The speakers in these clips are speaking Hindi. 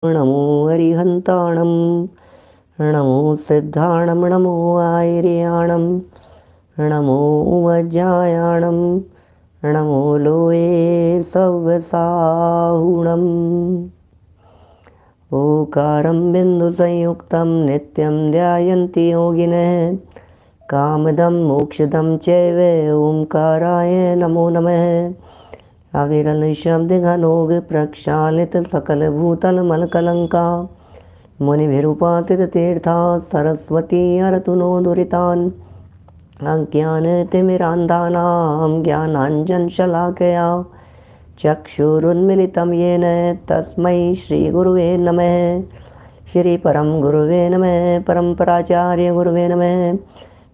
नमो अरिहन्ताणं नमो सिद्धाणं नमो आयर्याणं नमो वज्रायाणं नमो लोये सव्यसाहुणम् ओकारं बिन्दुसंयुक्तं नित्यं ध्यायन्ति योगिनः कामदं मोक्षदं चैव ओंकाराय नमो नमः अविरल शब्द घनोग प्रक्षालित सकल भूतल मलकलंका मुनिभिरुपासित तीर्था सरस्वती अरतुनो दुरितान् अज्ञानतिमिरान्धानां ज्ञानाञ्जनशलाकया चक्षुरुन्मिलितं येन तस्मै श्रीगुरुवे नमः। श्री परम गुरुवे नमः। परम्पराचार्य गुरुवे नमः।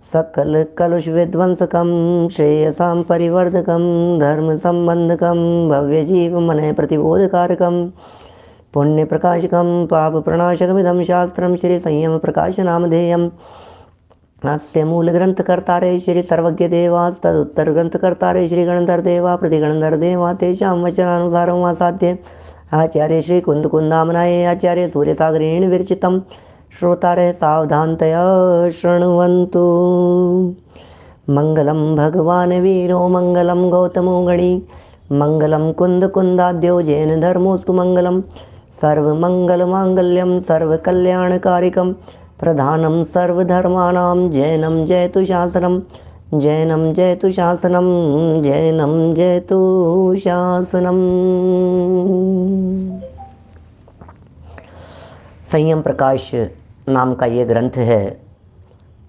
सकल कलुष विध्वंसकं श्रेयसां परिवर्धकं धर्म संबंधकं भव्य जीव मन प्रतिबोधकारकं पुण्य प्रकाशकं पाप प्रणाशकमिदं शास्त्रं श्री संयम प्रकाश नामधेयम् अस्य मूल ग्रंथकर्तारे श्री सर्वज्ञ देवास्तदुत्तर ग्रंथकर्तारे श्री गणधर देवा प्रतिगणधर देवा तेषां वचनानुसारं वासाद्य आचार्य श्री कुंदामनाय आचार्य सूर्यसागरेण विरचितं श्रोतारे सावधानतया शृण्वन्तु। मंगलम भगवान वीरो मंगलम गौतमो गणी मंगलम कुंदाद्यो जैन धर्मोस्तु मंगलम सर्वमंगलमांगल्यम सर्वकल्याणकारिकं प्रधानं सर्वधर्माणां जैनं जयतु शासनं जैनं जयतु शासनं जैनं जयतु शासनम्। संयम प्रकाश नाम का ये ग्रंथ है,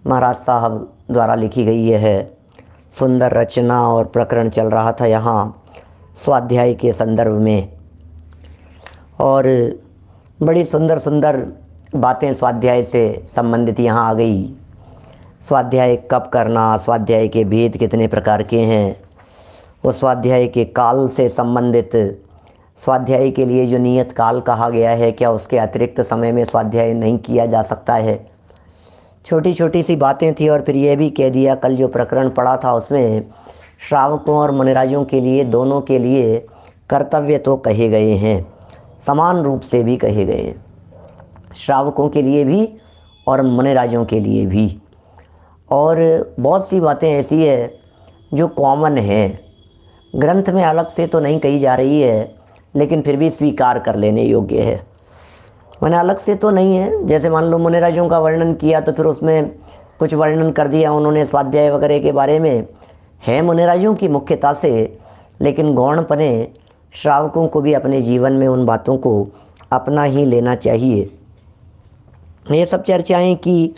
महाराज साहब द्वारा लिखी गई है। सुंदर रचना और प्रकरण चल रहा था यहाँ स्वाध्याय के संदर्भ में, और बड़ी सुंदर सुंदर बातें स्वाध्याय से संबंधित यहाँ आ गई। स्वाध्याय कब करना, स्वाध्याय के भेद कितने प्रकार के हैं, उस स्वाध्याय के काल से संबंधित, स्वाध्याय के लिए जो नियत काल कहा गया है क्या उसके अतिरिक्त समय में स्वाध्याय नहीं किया जा सकता है। छोटी छोटी सी बातें थी। और फिर यह भी कह दिया, कल जो प्रकरण पढ़ा था उसमें श्रावकों और मुनिराजों के लिए, दोनों के लिए कर्तव्य तो कहे गए हैं, समान रूप से भी कहे गए हैं, श्रावकों के लिए भी और मुनिराजों के लिए भी। और बहुत सी बातें ऐसी है जो कॉमन है, ग्रंथ में अलग से तो नहीं कही जा रही है, लेकिन फिर भी स्वीकार कर लेने योग्य है। मैंने अलग से तो नहीं है, जैसे मान लो मुनिराजों का वर्णन किया तो फिर उसमें कुछ वर्णन कर दिया उन्होंने स्वाध्याय वगैरह के बारे में, है मुनिराजों की मुख्यता से, लेकिन गौणपने श्रावकों को भी अपने जीवन में उन बातों को अपना ही लेना चाहिए। ये सब चर्चाएं की,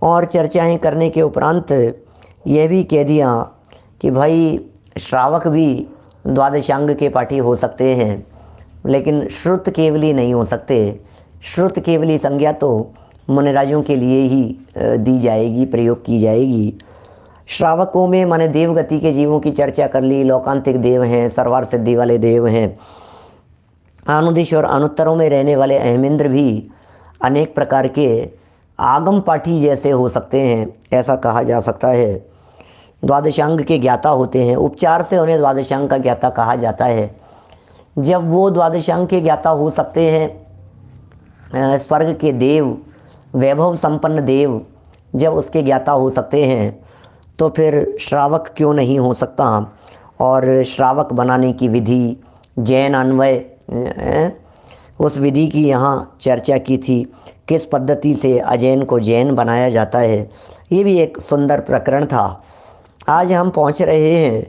और चर्चाएं करने के उपरांत यह भी कह दिया कि भाई श्रावक भी द्वादशांग के पाठी हो सकते हैं, लेकिन श्रुत केवली नहीं हो सकते। श्रुत केवली संज्ञा तो मुनिराजों के लिए ही दी जाएगी, प्रयोग की जाएगी। श्रावकों में माने देवगति के जीवों की चर्चा कर ली, लोकांतिक देव हैं, सर्वार सिद्धि वाले देव हैं, अनुदिश और अनुत्तरों में रहने वाले अहमिंद्र भी अनेक प्रकार के आगम पाठी जैसे हो सकते हैं, ऐसा कहा जा सकता है। द्वादशांग के ज्ञाता होते हैं, उपचार से उन्हें द्वादशांग का ज्ञाता कहा जाता है। जब वो द्वादशांग के ज्ञाता हो सकते हैं, स्वर्ग के देव, वैभव संपन्न देव जब उसके ज्ञाता हो सकते हैं, तो फिर श्रावक क्यों नहीं हो सकता। और श्रावक बनाने की विधि, जैन अन्वय, उस विधि की यहाँ चर्चा की थी, किस पद्धति से अजैन को जैन बनाया जाता है, ये भी एक सुंदर प्रकरण था। आज हम पहुँच रहे हैं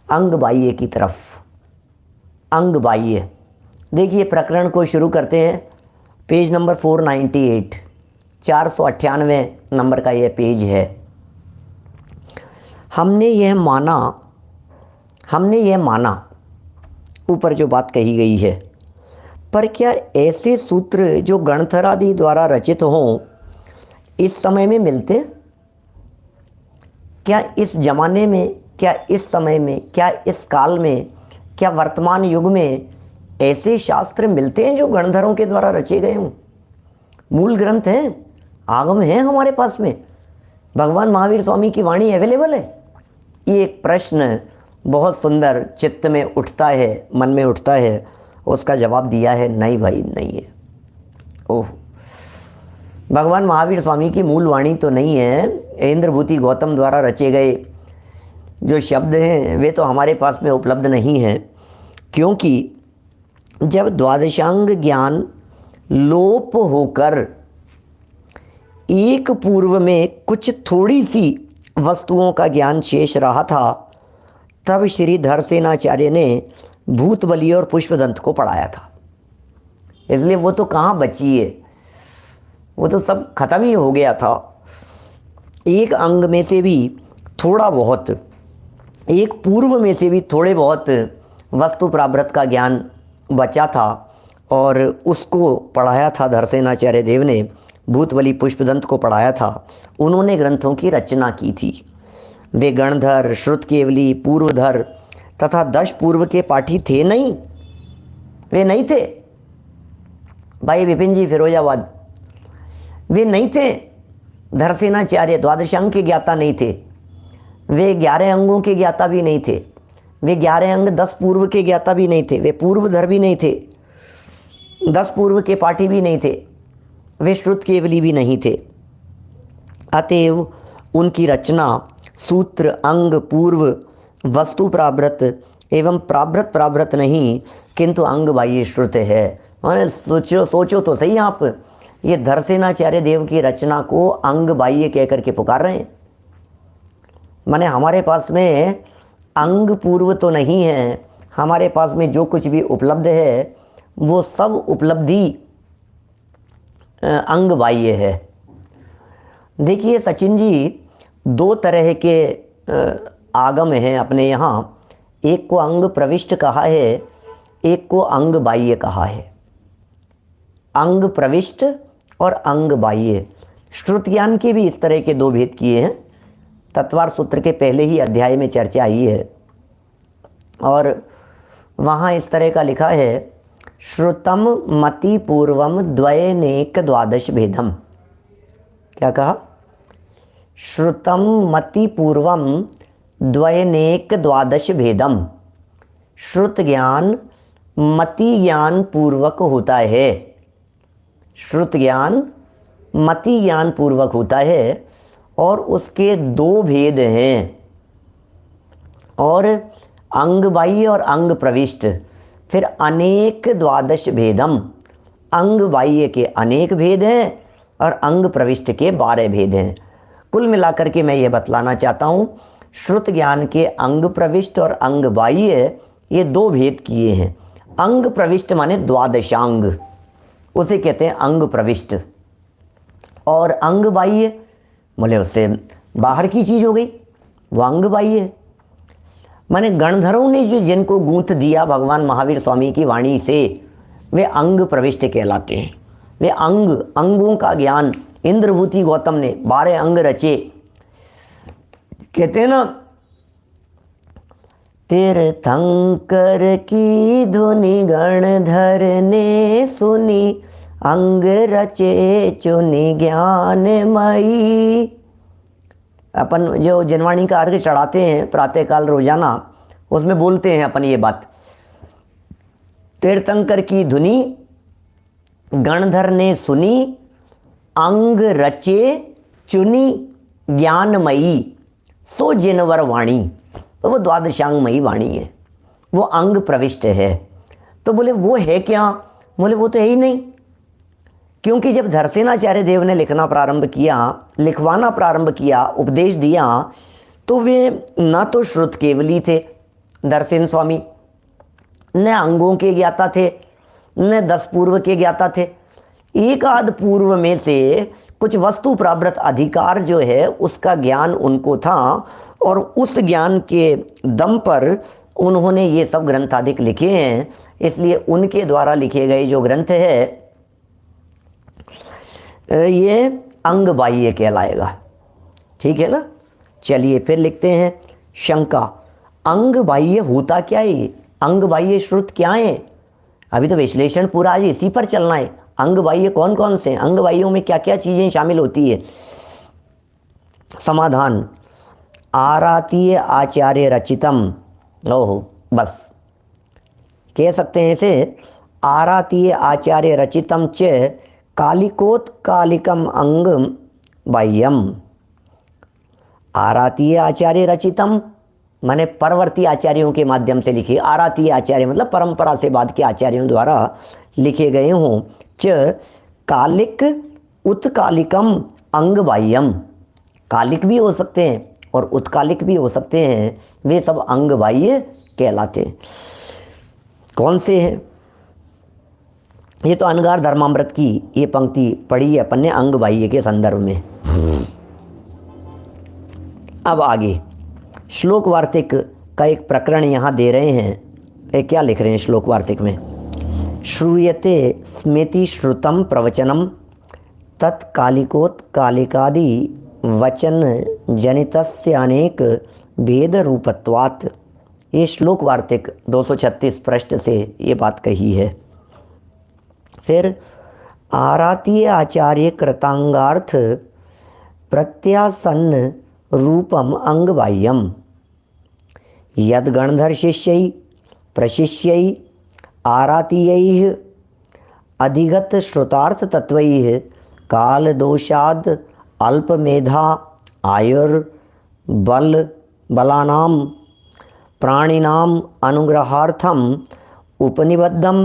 अंग बाह्य की तरफ। अंग बाह्य, देखिए प्रकरण को शुरू करते हैं। पेज नंबर 498, 498 नंबर का यह पेज है। हमने यह माना, ऊपर जो बात कही गई है, पर क्या ऐसे सूत्र जो गणधरादि द्वारा रचित हों इस समय में मिलते? क्या इस जमाने में, क्या इस समय में, क्या इस काल में, क्या वर्तमान युग में ऐसे शास्त्र मिलते हैं जो गणधरों के द्वारा रचे गए हों? मूल ग्रंथ हैं, आगम हैं हमारे पास में, भगवान महावीर स्वामी की वाणी अवेलेबल है। ये एक प्रश्न बहुत सुंदर चित्त में उठता है, मन में उठता है, उसका जवाब दिया है नहीं भाई नहीं है। ओह, भगवान महावीर स्वामी की मूल वाणी तो नहीं है, इंद्रभूति गौतम द्वारा रचे गए जो शब्द हैं वे तो हमारे पास में उपलब्ध नहीं हैं, क्योंकि जब द्वादशांग ज्ञान लोप होकर एक पूर्व में कुछ थोड़ी सी वस्तुओं का ज्ञान शेष रहा था, तब श्री धरसेनाचार्य ने भूतबली और पुष्पदंत को पढ़ाया था। इसलिए वो तो कहाँ बची है, वो तो सब खत्म ही हो गया था। एक अंग में से भी थोड़ा बहुत, एक पूर्व में से भी थोड़े बहुत वस्तु प्रावृत का ज्ञान बचा था और उसको पढ़ाया था धरसेनाचार्य देव ने, भूतबली पुष्पदंत को पढ़ाया था। उन्होंने ग्रंथों की रचना की थी। वे गणधर, श्रुतकेवली, पूर्वधर तथा 10 पूर्व के पाठी थे नहीं, वे नहीं थे। भाई विपिन जी फिरोजाबाद, वे नहीं थे। धरसेनाचार्य द्वादशांग के ज्ञाता नहीं थे, वे 11 अंगों के ज्ञाता भी नहीं थे, वे 11 अंग 10 पूर्व के ज्ञाता भी नहीं थे, वे पूर्वधर भी नहीं थे, 10 पूर्व के पाठी भी नहीं थे, वे श्रुतकेवली भी नहीं थे। अतएव उनकी रचना सूत्र, अंग, पूर्व, वस्तु प्रावृत एवं प्रावृत नहीं, किंतु अंग बाह्य श्रुत है। मैंने सोचो तो सही, आप ये धरसेनाचार्य देव की रचना को अंग बाह्य कह करके पुकार रहे हैं। माने हमारे पास में अंग पूर्व तो नहीं है, हमारे पास में जो कुछ भी उपलब्ध है वो सब उपलब्धि अंग बाह्य है। देखिए सचिन जी, 2 तरह के आगम हैं अपने यहाँ, एक को अंग प्रविष्ट कहा है, एक को अंग बाह्य कहा है। अंग प्रविष्ट और अंग बाह्य, श्रुत ज्ञान के भी इस तरह के 2 भेद किए हैं। तत्वार सूत्र के पहले ही अध्याय में चर्चा आई है और वहाँ इस तरह का लिखा है, श्रुतम मति पूर्वम द्वयनेक द्वादश भेदम। क्या कहा? श्रुतम मति पूर्वम द्वयनेक द्वादश भेदम। श्रुत ज्ञान मति ज्ञान पूर्वक होता है, श्रुत ज्ञान मति ज्ञान पूर्वक होता है और उसके 2 भेद हैं, और अंग बाह्य और अंग प्रविष्ट। फिर अनेक द्वादश भेदम, अंग बाह्य के अनेक भेद हैं और अंग प्रविष्ट के 12 भेद हैं। कुल मिलाकर के मैं ये बतलाना चाहता हूँ, श्रुत ज्ञान के अंग प्रविष्ट और अंग बाह्य ये 2 भेद किए हैं। अंग प्रविष्ट माने द्वादशांग, उसे कहते हैं अंग प्रविष्ट, और अंग बाह्य बोले उससे बाहर की चीज़ हो गई, वो अंग बाह्य है। माने गणधरों ने जो जिनको गूंथ दिया भगवान महावीर स्वामी की वाणी से, वे अंग प्रविष्ट कहलाते हैं। वे अंगों का ज्ञान इंद्रभूति गौतम ने 12 अंग रचे। कहते हैं ना, तीर्थंकर की धुनि गणधर ने सुनी, अंग रचे चुनि ज्ञानमयी। अपन जो जनवाणी का अर्घ चढ़ाते हैं प्रातःकाल रोजाना, उसमें बोलते हैं अपन ये बात, तीर्थंकर की धुनि गणधर ने सुनी, अंग रचे चुनी ज्ञानमयी, सो जिनवर वाणी। तो वो द्वादशांगमयी वाणी है, वो अंग प्रविष्ट है। तो बोले वो है क्या? बोले वो तो है ही नहीं, क्योंकि जब धरसेनाचार्य देव ने लिखवाना प्रारंभ किया, उपदेश दिया, तो वे ना तो श्रुत केवली थे धरसेन स्वामी, न अंगों के ज्ञाता थे, न 10 पूर्व के ज्ञाता थे। एक आध पूर्व में से कुछ वस्तु प्रावृत अधिकार जो है उसका ज्ञान उनको था, और उस ज्ञान के दम पर उन्होंने ये सब ग्रंथाधिक लिखे हैं। इसलिए उनके द्वारा लिखे गए जो ग्रंथ है ये अंग बाह्य कहलाएगा। ठीक है ना? चलिए फिर लिखते हैं शंका, अंग बाह्य होता क्या है? अंग बाह्य श्रुत क्या है? अभी तो विश्लेषण पूरा आज इसी पर चलना है। अंग बाह्य कौन कौन से हैं, अंग बाह्यों में क्या क्या चीज़ें शामिल होती है? समाधान, आरातीय आचार्य रचितम। ओहो, बस कह सकते हैं इसे, आरातीय आचार्य रचितम च कालिकोत्कालिकम अंग बाह्यम आरातीय आचार्य रचितम, माने परवर्ती आचार्यों के माध्यम से लिखे, आरातीय आचार्य मतलब परंपरा से बाद के आचार्यों द्वारा लिखे गए हों। च कालिक उत्कालिकम अंग बाह्यम, कालिक भी हो सकते हैं और उत्कालिक भी हो सकते हैं, वे सब अंग बाह्य कहलाते हैं। कौन से हैं? ये तो अनगार धर्मामृत की ये पंक्ति पढ़ी है अपन ने अंग बाह्य के संदर्भ में। अब आगे श्लोक वार्तिक का एक प्रकरण यहाँ दे रहे हैं। क्या लिख रहे हैं श्लोक वार्तिक में? श्रूयते स्मृति श्रुतम प्रवचनम तत्कालिकोत्कालिकादि वचन जनितस्य अनेक भेद रूपत्वात्। ये श्लोक वार्तिक 236 पृष्ठ से ये बात कही है। फिर आरातीय आचार्य कृतांगार्थ प्रत्यासन्न रूपम अंग बाह्यम यद गणधर शिष्यै प्रशिष्यै आरातीयैः अधिगत श्रुतार्थ तत्वैः काल दोषाद अल्पमेधा आयुर्बल बलानाम प्राणिनाम अनुग्रहार्थम उपनिबद्धम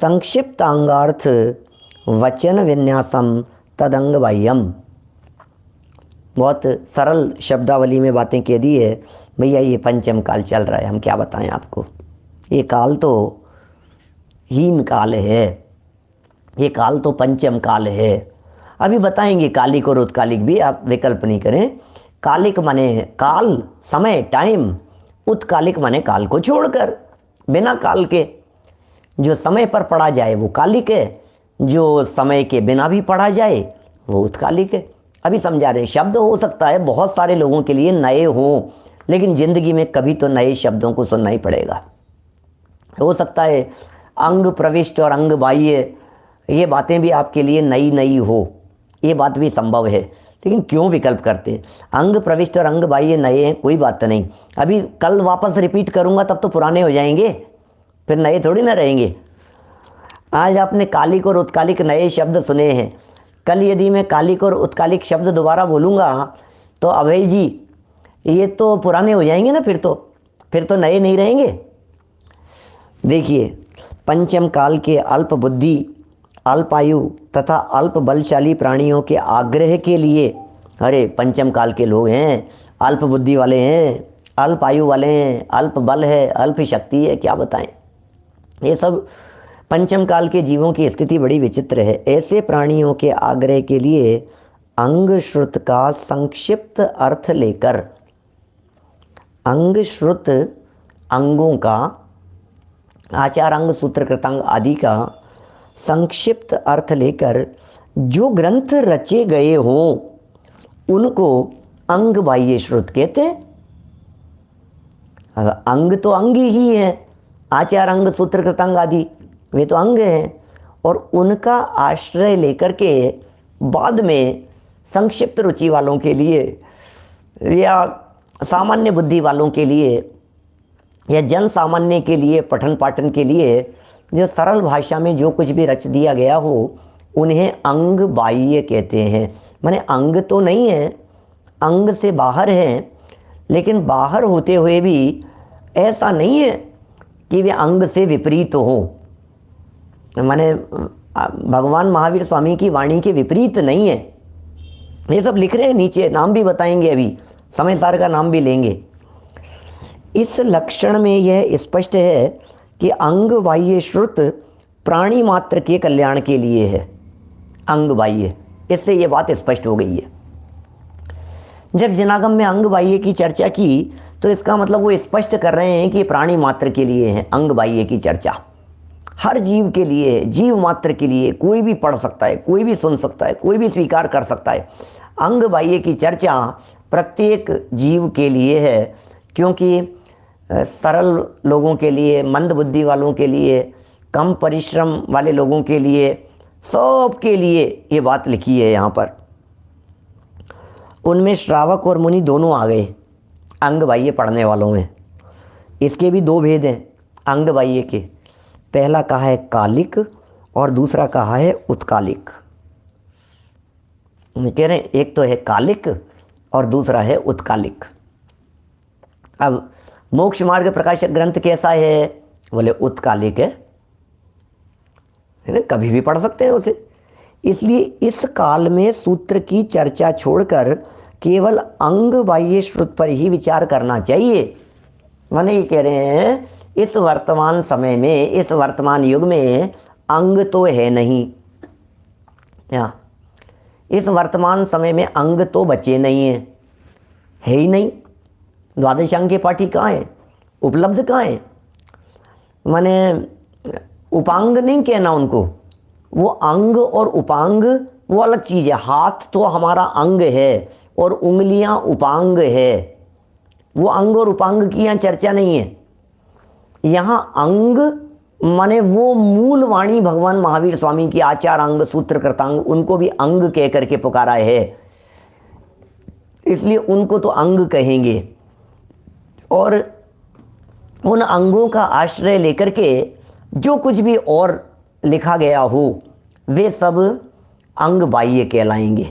संक्षिप्तांगार्थ वचन विन्यासम तदंग बाह्यम। बहुत सरल शब्दावली में बातें कह दी है। भैया ये पंचम काल चल रहा है, हम क्या बताएं आपको। ये काल तो हीन काल है, ये काल तो पंचम काल है। अभी बताएंगे कालिक और उत्कालिक भी, आप विकल्प नहीं करें। कालिक माने काल, समय, टाइम। उत्कालिक माने काल को छोड़कर, बिना काल के जो समय पर पढ़ा जाए वो कालिक है, जो समय के बिना भी पढ़ा जाए वो उत्कालिक है। अभी समझा रहे हैं। शब्द हो सकता है बहुत सारे लोगों के लिए नए हों, लेकिन ज़िंदगी में कभी तो नए शब्दों को सुनना ही पड़ेगा। हो सकता है अंग प्रविष्ट और अंग बाह्य ये बातें भी आपके लिए नई नई हो, ये बात भी संभव है। लेकिन क्यों विकल्प करते हैं? अंग प्रविष्ट और अंग बाह्य नए हैं, कोई बात नहीं। अभी कल वापस रिपीट करूँगा तब तो पुराने हो जाएंगे, फिर नए थोड़ी ना रहेंगे। आज आपने कालिक और उत्कालिक नए शब्द सुने हैं, कल यदि मैं कालिक और उत्कालिक शब्द दोबारा बोलूँगा तो अभय जी ये तो पुराने हो जाएंगे ना, फिर तो नए नहीं रहेंगे। देखिए, पंचम काल के अल्प बुद्धि, अल्प आयु तथा अल्प बलशाली प्राणियों के आग्रह के लिए, अरे पंचम काल के लोग हैं, अल्प बुद्धि वाले हैं, अल्प आयु वाले हैं, अल्प बल है, अल्प शक्ति है, क्या बताएं। ये सब पंचम काल के जीवों की स्थिति बड़ी विचित्र है। ऐसे प्राणियों के आग्रह के लिए अंग श्रुत का संक्षिप्त अर्थ लेकर, अंग श्रुत अंगों का, आचार अंग सूत्र कृतांग आदि का संक्षिप्त अर्थ लेकर जो ग्रंथ रचे गए हों उनको अंग बाह्य श्रुत कहते हैं। अंग तो अंग ही है, आचार अंग सूत्र कृतांग आदि वे तो अंग हैं, और उनका आश्रय लेकर के बाद में संक्षिप्त रुचि वालों के लिए या सामान्य बुद्धि वालों के लिए या जन सामान्य के लिए, पठन पाठन के लिए जो सरल भाषा में जो कुछ भी रच दिया गया हो उन्हें अंग बाह्य कहते हैं। माने अंग तो नहीं है, अंग से बाहर है, लेकिन बाहर होते हुए भी ऐसा नहीं है कि वे अंग से विपरीत हो। माने भगवान महावीर स्वामी की वाणी के विपरीत नहीं है। ये सब लिख रहे हैं नीचे, नाम भी बताएंगे, अभी समय सार का नाम भी लेंगे। इस लक्षण में यह स्पष्ट है कि अंग बाह्य श्रुत प्राणी मात्र के कल्याण के लिए है। अंग बाह्य, इससे ये बात स्पष्ट हो गई है। जब जनागम में अंग बाह्य की चर्चा की तो इसका मतलब वो स्पष्ट कर रहे हैं कि प्राणी मात्र के लिए है अंग बाह्य की चर्चा। हर जीव के लिए है, जीव मात्र के लिए। कोई भी पढ़ सकता है, कोई भी सुन सकता है, कोई भी स्वीकार कर सकता है। अंग बाह्य की चर्चा प्रत्येक जीव के लिए है, क्योंकि सरल लोगों के लिए, मंद बुद्धि वालों के लिए, कम परिश्रम वाले लोगों के लिए, सब के लिए ये बात लिखी है यहाँ पर। उनमें श्रावक और मुनि दोनों आ गए अंग बाह्य पढ़ने वालों में। इसके भी दो भेद हैं अंग बाह्य के। पहला कहा है कालिक और दूसरा कहा है उत्कालिक। कह रहे हैं एक तो है कालिक और दूसरा है उत्कालिक। अब मोक्ष मार्ग प्रकाशक ग्रंथ कैसा है? बोले उत्कालिक है ना, कभी भी पढ़ सकते हैं उसे। इसलिए इस काल में सूत्र की चर्चा छोड़कर केवल अंग बाह्य श्रुत पर ही विचार करना चाहिए। माने ये कह रहे हैं इस वर्तमान समय में, इस वर्तमान युग में अंग तो है नहीं, या इस वर्तमान समय में अंग तो बचे नहीं है ही नहीं। द्वादशांग के पाठी कहाँ है? उपलब्ध कहाँ है? माने उपांग नहीं कहना उनको, वो अंग और उपांग वो अलग चीज़ है। हाथ तो हमारा अंग है और उंगलियां उपांग है, वो अंग और उपांग की यहाँ चर्चा नहीं है। यहाँ अंग माने वो मूल वाणी भगवान महावीर स्वामी की आचार अंग सूत्र कृतांग, उनको भी अंग कह करके पुकारा है, इसलिए उनको तो अंग कहेंगे। और उन अंगों का आश्रय लेकर के जो कुछ भी और लिखा गया हो वे सब अंग बाह्य कहलाएंगे।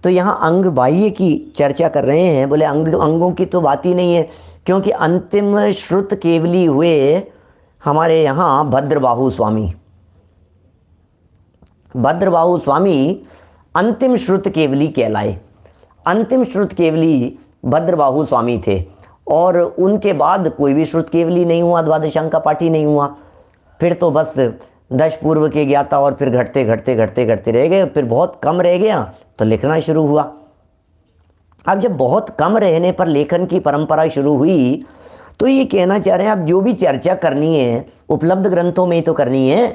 तो यहाँ अंग बाह्य की चर्चा कर रहे हैं। बोले अंगों की तो बात ही नहीं है, क्योंकि अंतिम श्रुत केवली हुए हमारे यहाँ भद्रबाहु स्वामी। भद्रबाहु स्वामी अंतिम श्रुत केवली कहलाए। अंतिम श्रुत केवली भद्रबाहु स्वामी थे और उनके बाद कोई भी श्रुत केवली नहीं हुआ, द्वादशांग का पाठी नहीं हुआ। फिर तो बस 10 पूर्व के ज्ञाता और फिर घटते घटते घटते घटते रह गए। फिर बहुत कम रह गया तो लिखना शुरू हुआ। अब जब बहुत कम रहने पर लेखन की परंपरा शुरू हुई तो ये कहना चाह रहे हैं अब जो भी चर्चा करनी है उपलब्ध ग्रंथों में ही तो करनी है।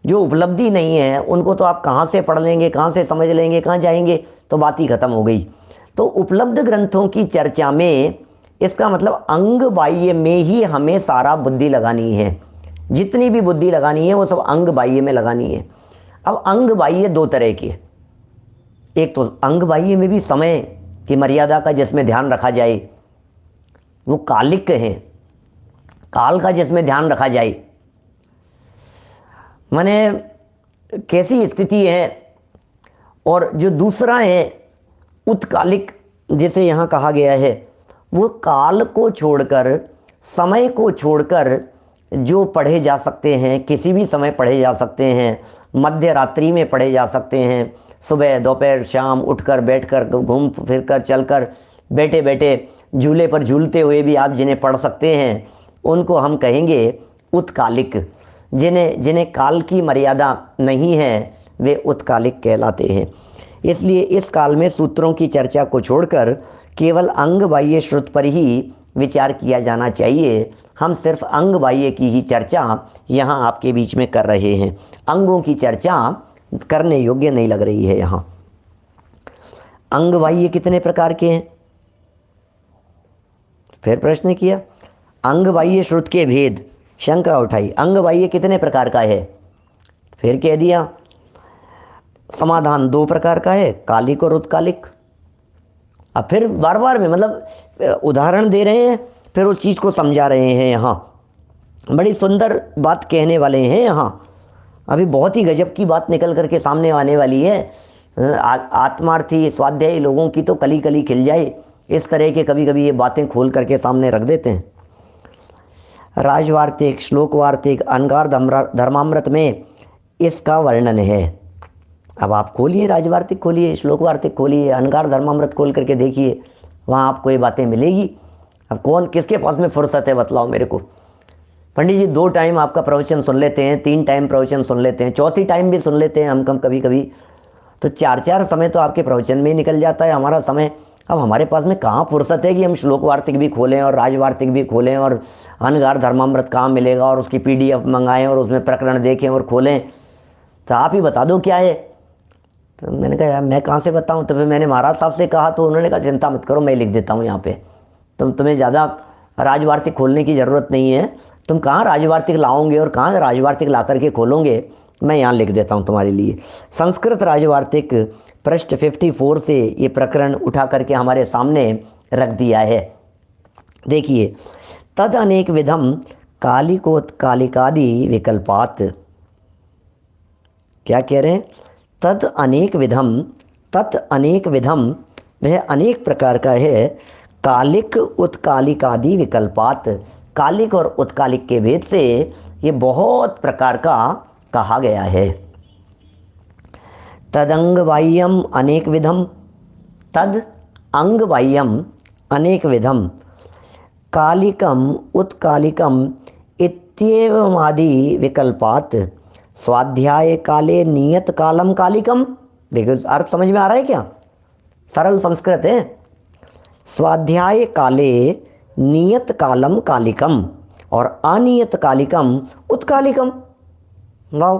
जो उपलब्धि नहीं है उनको तो आप कहाँ से पढ़ लेंगे, कहाँ से समझ लेंगे, कहाँ जाएंगे, तो बात ही खत्म हो गई। तो उपलब्ध ग्रंथों की चर्चा में इसका मतलब अंग बाह्य में ही हमें सारा बुद्धि लगानी है। जितनी भी बुद्धि लगानी है वो सब अंग बाह्य में लगानी है। अब अंग बाह्य दो तरह के, एक तो अंग बाह्य में भी समय की मर्यादा का जिसमें ध्यान रखा जाए वो कालिक है, काल का जिसमें ध्यान रखा जाए। माने कैसी स्थिति है। और जो दूसरा है उत्कालिक जिसे यहाँ कहा गया है वो काल को छोड़कर, समय को छोड़कर जो पढ़े जा सकते हैं, किसी भी समय पढ़े जा सकते हैं, मध्य रात्रि में पढ़े जा सकते हैं, सुबह दोपहर शाम उठकर बैठकर घूम फिर कर चलकर बैठे बैठे झूले पर झूलते हुए भी आप जिन्हें पढ़ सकते हैं उनको हम कहेंगे उत्कालिक। जिन्हें काल की मर्यादा नहीं है वे उत्कालिक कहलाते हैं। इसलिए इस काल में सूत्रों की चर्चा को छोड़कर केवल अंग बाह्य श्रुत पर ही विचार किया जाना चाहिए। हम सिर्फ अंग बाह्य की ही चर्चा यहाँ आपके बीच में कर रहे हैं, अंगों की चर्चा करने योग्य नहीं लग रही है। यहाँ अंग बाह्य कितने प्रकार के हैं? फिर प्रश्न किया, अंग बाह्य श्रुत के भेद, शंका उठाई। अंग बाह्य कितने प्रकार का है? फिर कह दिया समाधान 2 प्रकार का है, कालिक और उत्कालिक। अब फिर बार बार में मतलब उदाहरण दे रहे हैं, फिर उस चीज़ को समझा रहे हैं। यहाँ बड़ी सुंदर बात कहने वाले हैं। यहाँ अभी बहुत ही गजब की बात निकल करके सामने आने वाली है। आत्मार्थी स्वाध्यायी लोगों की तो कली कली खिल जाए। इस तरह के कभी कभी ये बातें खोल करके सामने रख देते हैं। राजवार्तिक, श्लोकवार्तिक, अनगार धर्मामृत में इसका वर्णन है। अब आप खोलिए, राजवार्तिक खोलिए, श्लोकवार्तिक खोलिए, अनगार धर्मामृत खोल करके देखिए, वहाँ आपको ये बातें मिलेगी। अब कौन किसके पास में फुर्सत है बताओ मेरे को। पंडित जी 2 टाइम आपका प्रवचन सुन लेते हैं, 3 टाइम प्रवचन सुन लेते हैं, 4थी टाइम भी सुन लेते हैं हम कभी कभी, तो 4 समय तो आपके प्रवचन में ही निकल जाता है हमारा समय। अब हमारे पास में कहाँ फुर्सत है कि हम श्लोक वार्तिक भी खोलें और राजवार्तिक भी खोलें और अनगार धर्मामृत कहाँ मिलेगा और उसकी PDF मंगाएं और उसमें प्रकरण देखें और खोलें। तो आप ही बता दो क्या है। तो मैंने कहा यार मैं कहाँ से बताऊँ। तो फिर मैंने महाराज साहब से कहा तो उन्होंने कहा चिंता मत करो, मैं लिख देता हूँ यहाँ पे, तुम्हें ज़्यादा राजवार्तिक खोलने की ज़रूरत नहीं है। तुम कहाँ राजवार्तिक लाओगे और कहाँ राजवार्तिक ला करके खोलोगे, मैं यहाँ लिख देता हूँ तुम्हारे लिए। संस्कृत राजवार्तिक पृष्ठ 54 से ये प्रकरण उठा करके हमारे सामने रख दिया है। देखिए, तद अनेक विधम कालिकोत्कालिकादि विकल्पात। क्या कह रहे हैं? तद अनेक विधम, तत् अनेक विधम, वह अनेक प्रकार का है। कालिक उत्कालिक आदि विकल्पात, कालिक और उत्कालिक के भेद से ये बहुत प्रकार का कहा गया है। तदंग बाह्यम अनेक विधम, तद अंग बाह्यम अनेक विधम, कालिकम उत्कालिकम इत्येवमादि विकल्पात, स्वाध्याय काले नियत कालम कालिकम। देखो अर्थ समझ में आ रहा है क्या? सरल संस्कृत है। स्वाध्याय काले नियत कालम कालिकम और अनियत कालिकम उत्कालिकम। वाह!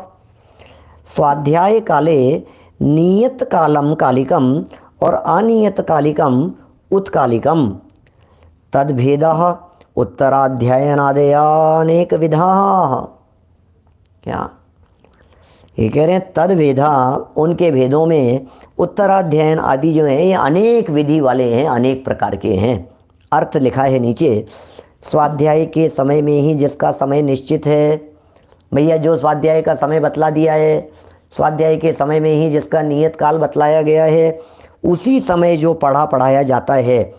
स्वाध्याय काले नियत कालम कालिकम और अनियत कालिकम उत्कालिकम। तद्भेदः उत्तराध्यायनादयानेक विधाः। क्या ये कह रहे हैं? तद्भेदा, उनके भेदों में उत्तराध्यायन आदि जो है ये अनेक विधि वाले हैं, अनेक प्रकार के हैं। अर्थ लिखा है नीचे, स्वाध्याय के समय में ही जिसका समय निश्चित है, भैया जो स्वाध्याय का समय बतला दिया है, स्वाध्याय के समय में ही जिसका नियत काल बतलाया गया है, उसी समय जो पढ़ा पढ़ाया जाता है,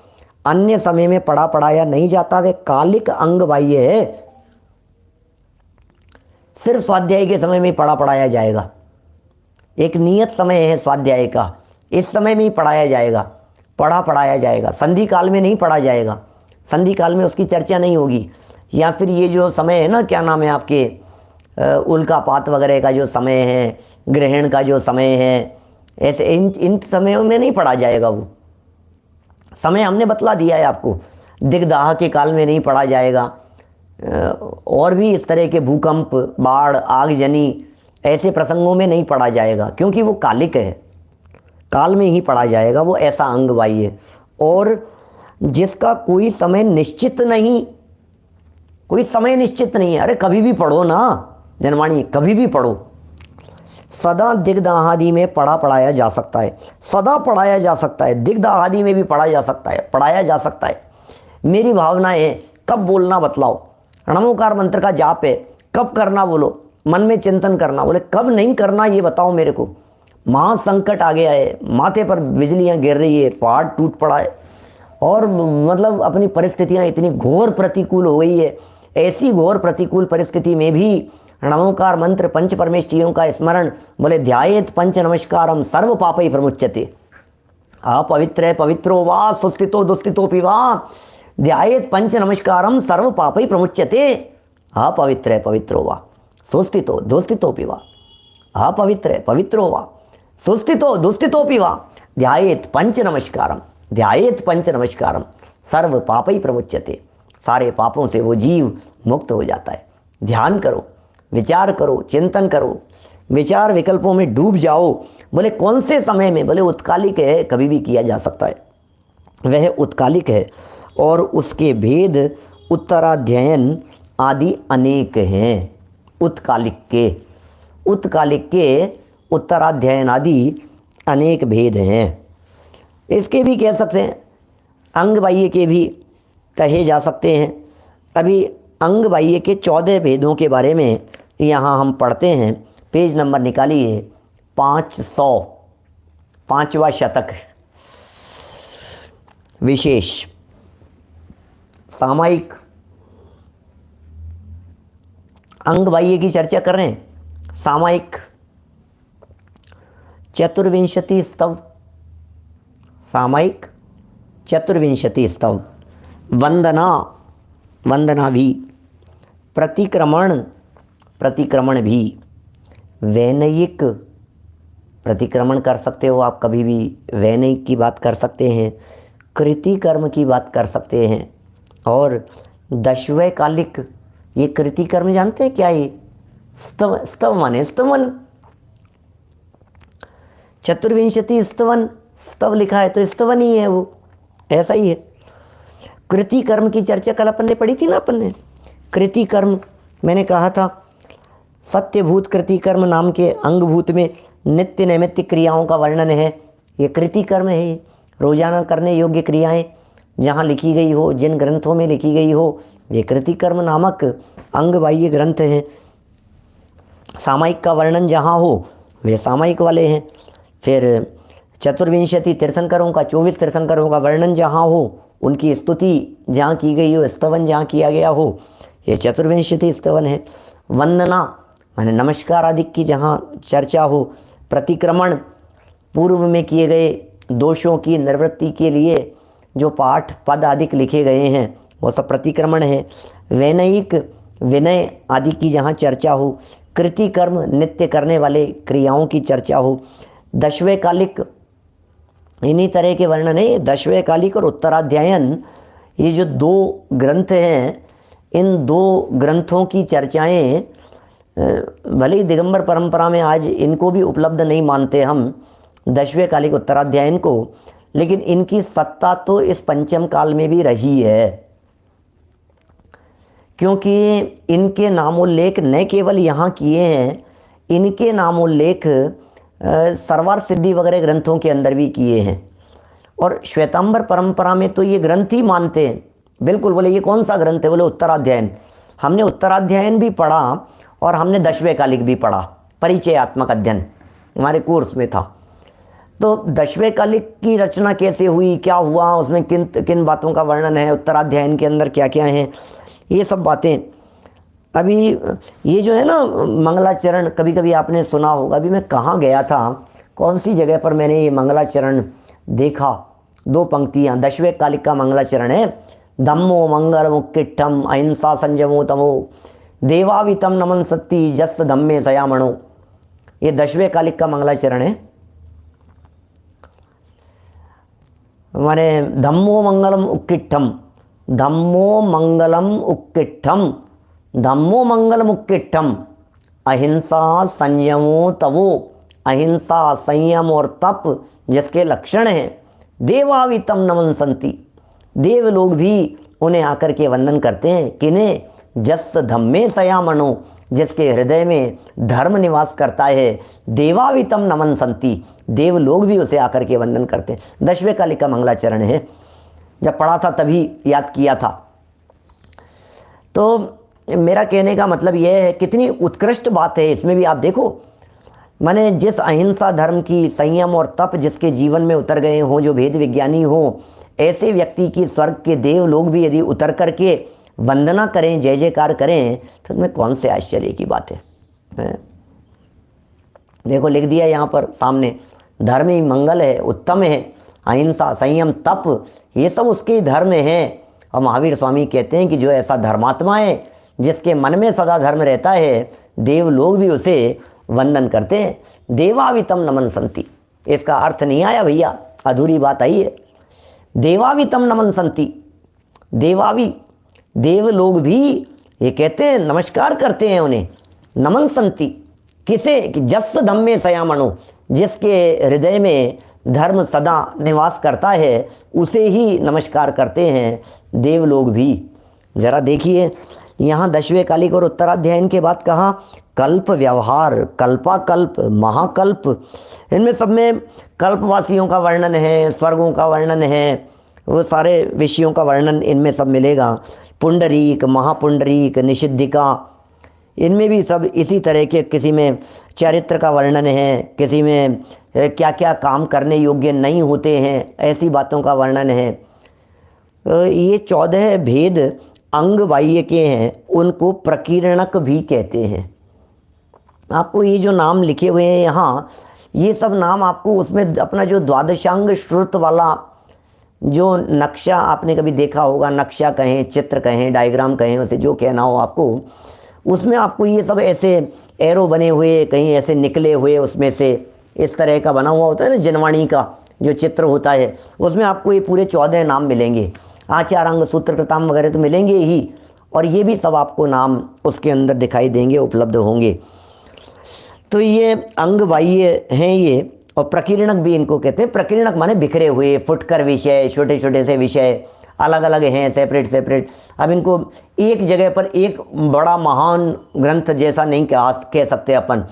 अन्य समय में पढ़ा पढ़ाया नहीं जाता, वे कालिक अंग बाह्य है। सिर्फ स्वाध्याय के समय में पढ़ा पढ़ाया जाएगा। एक नियत समय है स्वाध्याय का, इस समय में ही पढ़ाया जाएगा, पढ़ा पढ़ाया जाएगा। संधि काल में नहीं पढ़ा जाएगा, संधि काल में उसकी चर्चा नहीं होगी। या फिर ये जो समय है ना, क्या नाम है आपके, उल्कापात वगैरह का जो समय है, ग्रहण का जो समय है, ऐसे इन समयों में नहीं पढ़ा जाएगा। वो समय हमने बतला दिया है आपको। दिग्दाह के काल में नहीं पढ़ा जाएगा। और भी इस तरह के भूकंप, बाढ़, आगजनी, ऐसे प्रसंगों में नहीं पढ़ा जाएगा, क्योंकि वो कालिक है, काल में ही पढ़ा जाएगा। वो ऐसा अंग बाह्य है। और जिसका कोई समय निश्चित नहीं, कोई समय निश्चित नहीं है। अरे कभी भी पढ़ो ना जनवाणी, कभी भी पढ़ो। सदा दिग्दाहादि में पढ़ा पढ़ाया जा सकता है, सदा पढ़ाया जा सकता है। दिग्दाहादि में भी पढ़ा जा सकता है, पढ़ाया जा सकता है। मेरी भावना है, कब बोलना बतलाओ। नमोकार मंत्र का जाप है, कब करना बोलो, मन में चिंतन करना बोले, कब नहीं करना ये बताओ मेरे को। महासंकट आ गया है, माथे पर बिजलियां गिर रही है, पहाड़ टूट पड़ा है, और मतलब अपनी परिस्थितियां इतनी घोर प्रतिकूल हो गई है। ऐसी घोर प्रतिकूल परिस्थिति में भी नमोकार मंत्र, पंच परमेश्वरियों का स्मरण, बोले ध्यायेत पंच नमस्कारम सर्व पापै प्रमुच्यते। अपवित्र पवित्रो वा सुस्थितो दुस्थितोपि वा ध्यायेत पंच नमस्कारम सर्व पापै प्रमुच्यते। अपवित्र पवित्रो वा सुस्थितो दुस्थितोपि वा, अपवित्र पवित्रो वा सुस्थितो दुस्थितोपि वा ध्यायेत पंच नमस्कारम, ध्यायेत पंच नमस्कारम सर्व पापै प्रमुच्यते। सारे पापों से वो जीव मुक्त हो जाता है। ध्यान करो, विचार करो, चिंतन करो, विचार विकल्पों में डूब जाओ। बोले कौन से समय में? बोले उत्कालिक है, कभी भी किया जा सकता है, वह उत्कालिक है। और उसके भेद उत्तराध्ययन आदि अनेक हैं। उत्कालिक के उत्तराध्ययन आदि अनेक भेद हैं। इसके भी कह सकते हैं, अंग बाह्य के भी कहे जा सकते हैं। अभी अंग बाह्य के 14 भेदों के बारे में यहाँ हम पढ़ते हैं। पेज नंबर निकालिए 500, 5वां शतक, विशेष सामायिक अंग बाह्य की चर्चा कर रहे हैं। सामायिक चतुर्विंशति स्तव, सामायिक चतुर्विंशति स्तव, वंदना भी, प्रतिक्रमण भी, वैनयिक प्रतिक्रमण कर सकते हो आप कभी भी, वैनयिक की बात कर सकते हैं, कृति कर्म की बात कर सकते हैं। और दशवैकालिक, ये कृति कर्म जानते हैं क्या? ये स्तव माने स्तवन, चतुर्विंशति स्तवन, स्तव लिखा है तो स्तवन ही है, वो ऐसा ही है। कृति कर्म की चर्चा कल अपन ने पढ़ी थी ना। अपन ने कृति कर्म, मैंने कहा था सत्यभूत कृति कर्म नाम के अंगभूत में नित्य नैमित्तिक क्रियाओं का वर्णन है। ये कृति कर्म है, ये रोजाना करने योग्य क्रियाएं जहाँ लिखी गई हो, जिन ग्रंथों में लिखी गई हो, ये कृति कर्म नामक अंग बाह्य ग्रंथ हैं। सामायिक का वर्णन जहाँ हो वे सामायिक वाले हैं। फिर चतुर्विंशति तीर्थंकरों का, 24 तीर्थंकरों का वर्णन जहाँ हो, उनकी स्तुति जहाँ की गई हो, स्तवन जहाँ किया गया हो, ये चतुर्विंशति स्तवन है। वंदना माने नमस्कार आदि की जहाँ चर्चा हो। प्रतिक्रमण पूर्व में किए गए दोषों की निवृत्ति के लिए जो पाठ पद आदि लिखे गए हैं वो सब प्रतिक्रमण है। वैनयिक विनय आदि की जहाँ चर्चा हो। कृति कर्म नित्य करने वाले क्रियाओं की चर्चा हो। दशवें कालिक इन्हीं तरह के वर्णन है। दशवें कालिक और उत्तराध्यायन ये जो दो ग्रंथ हैं, इन दो ग्रंथों की चर्चाएं भले ही दिगंबर परंपरा में आज इनको भी उपलब्ध नहीं मानते हम, दशवें कालिक उत्तराध्यायन को, लेकिन इनकी सत्ता तो इस पंचम काल में भी रही है, क्योंकि इनके नामोल्लेख न केवल यहाँ किए हैं, इनके नामोल्लेख सरवार सिद्धि वगैरह ग्रंथों के अंदर भी किए हैं। और श्वेतांबर परंपरा में तो ये ग्रंथ ही मानते हैं बिल्कुल। बोले ये कौन सा ग्रंथ है? बोले उत्तराध्यायन। हमने उत्तराध्यायन भी पढ़ा और हमने दशवें कालिक भी पढ़ा, परिचयात्मक अध्ययन हमारे कोर्स में था। तो दशवें कालिक की रचना कैसे हुई, क्या हुआ, उसमें किन किन बातों का वर्णन है, उत्तराध्यायन के अंदर क्या क्या है, ये सब बातें। अभी ये जो है ना मंगलाचरण, कभी कभी आपने सुना होगा। अभी मैं कहाँ गया था, कौन सी जगह पर मैंने ये मंगलाचरण देखा, 2 पंक्तियाँ। दशवें कालिक का मंगलाचरण है। धम्मो मंगल मुक्किट्ठम अहिंसा संयमो तमो देवावितम नमन सत्ती जस धम्मे सयामणो। ये दशवें कालिक का मंगलाचरण है। माने धम्मो मंगलम उक्किट्ठम, धम्मो मंगलम उक्किट्ठम, धम्मो मंगलम उक्किट्ठम अहिंसा संयमो तवो। अहिंसा संयम और तप जिसके लक्षण हैं, देवावितम नमन संति, देव लोग भी उन्हें आकर के वंदन करते हैं। किन्हें? जस धम्मे सयामणो, जिसके हृदय में धर्म निवास करता है। देवावितम नमन संति, देव लोग भी उसे आकर के वंदन करते हैं। दशवें कालिक का मंगलाचरण है। जब पढ़ा था तभी याद किया था। तो मेरा कहने का मतलब यह है, कितनी उत्कृष्ट बात है इसमें भी। आप देखो, माने जिस अहिंसा धर्म की, संयम और तप जिसके जीवन में उतर गए हों, जो भेद विज्ञानी हों, ऐसे व्यक्ति की स्वर्ग के देव लोग भी यदि उतर करके वंदना करें, जय जयकार करें, तो इसमें कौन से आश्चर्य की बात है? देखो लिख दिया यहाँ पर सामने, धर्म ही मंगल है, उत्तम है। अहिंसा संयम तप ये सब उसके धर्म हैं। और महावीर स्वामी कहते हैं कि जो ऐसा धर्मात्मा है, जिसके मन में सदा धर्म रहता है, देव लोग भी उसे वंदन करते हैं। देवावितम नमन संति, इसका अर्थ नहीं आया भैया, अधूरी बात आई है। देवावितम नमन संति, देवावि देव लोग भी ये कहते हैं, नमस्कार करते हैं उन्हें। नमन संति किसे? कि जस धम्मे सयामणो, जिसके हृदय में धर्म सदा निवास करता है, उसे ही नमस्कार करते हैं देव लोग भी। जरा देखिए यहाँ दशवें कालिक और उत्तराध्यायन के बाद कहा कल्प व्यवहार, कल्पाकल्प, महाकल्प, इनमें सब में कल्पवासियों का वर्णन है, स्वर्गों का वर्णन है, वो सारे विषयों का वर्णन इनमें सब मिलेगा। पुंडरीक, महापुंडरीक, निषिद्धिका, इनमें भी सब इसी तरह के, किसी में चरित्र का वर्णन है, किसी में क्या क्या काम करने योग्य नहीं होते हैं, ऐसी बातों का वर्णन है। ये 14 भेद अंग बाह्य के हैं, उनको प्रकीर्णक भी कहते हैं। आपको ये जो नाम लिखे हुए हैं यहाँ, ये सब नाम आपको उसमें अपना जो द्वादशांग श्रुत वाला जो नक्शा आपने कभी देखा होगा, नक्शा कहें, चित्र कहें, डायग्राम कहें, उसे जो कहना हो आपको, उसमें आपको ये सब ऐसे एरो बने हुए, कहीं ऐसे निकले हुए, उसमें से इस तरह का बना हुआ होता है ना, जनवाणी का जो चित्र होता है, उसमें आपको ये पूरे 14 नाम मिलेंगे। आचार अंग सूत्र कृताम वगैरह तो मिलेंगे ही, और ये भी सब आपको नाम उसके अंदर दिखाई देंगे, उपलब्ध होंगे। तो ये अंग बाह्य हैं ये, और प्रकीर्णक भी इनको कहते हैं। प्रकीर्णक माने बिखरे हुए, फुटकर विषय, छोटे छोटे से विषय अलग अलग हैं, सेपरेट सेपरेट। अब इनको एक जगह पर एक बड़ा महान ग्रंथ जैसा नहीं कह सकते अपन।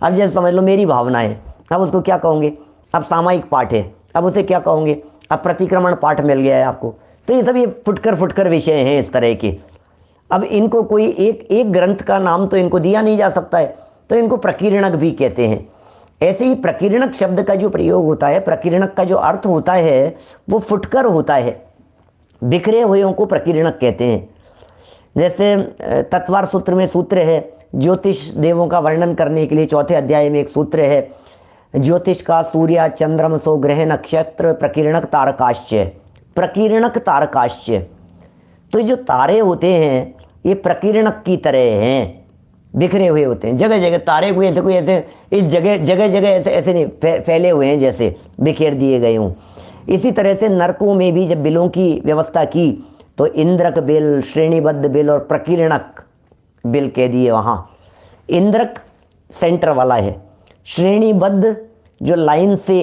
अब जैसे समझ लो मेरी भावनाएं, अब उसको क्या कहोगे? अब सामायिक पाठ है, अब उसे क्या कहोगे? अब प्रतिक्रमण पाठ मिल गया है आपको। तो ये सब ये फुटकर विषय हैं इस तरह के। अब इनको कोई एक ग्रंथ का नाम तो इनको दिया नहीं जा सकता है, तो इनको प्रकीर्णक भी कहते हैं। ऐसे ही प्रकीर्णक शब्द का जो प्रयोग होता है, प्रकीर्णक का जो अर्थ होता है वो फुटकर होता है, बिखरे हुएों को प्रकीर्णक कहते हैं। जैसे तत्वार सूत्र में सूत्र है, ज्योतिष देवों का वर्णन करने के लिए 4थे अध्याय में एक सूत्र है, ज्योतिष का सूर्य चंद्रमसो ग्रह नक्षत्र प्रकीर्णक तारकाश्च, प्रकीर्णक तारकाश्च। तो जो तारे होते हैं ये प्रकीर्णक की तरह हैं, बिखरे हुए होते हैं। जगह जगह तारे कोई ऐसे इस जगह जगह ऐसे नहीं फैले हुए हैं जैसे बिखेर दिए गए हों। इसी तरह से नरकों में भी जब बिलों की व्यवस्था की तो इंद्रक बिल, श्रेणीबद्ध बिल और प्रकीर्णक बिल कह दिए। वहाँ इंद्रक सेंटर वाला है, श्रेणीबद्ध जो लाइन से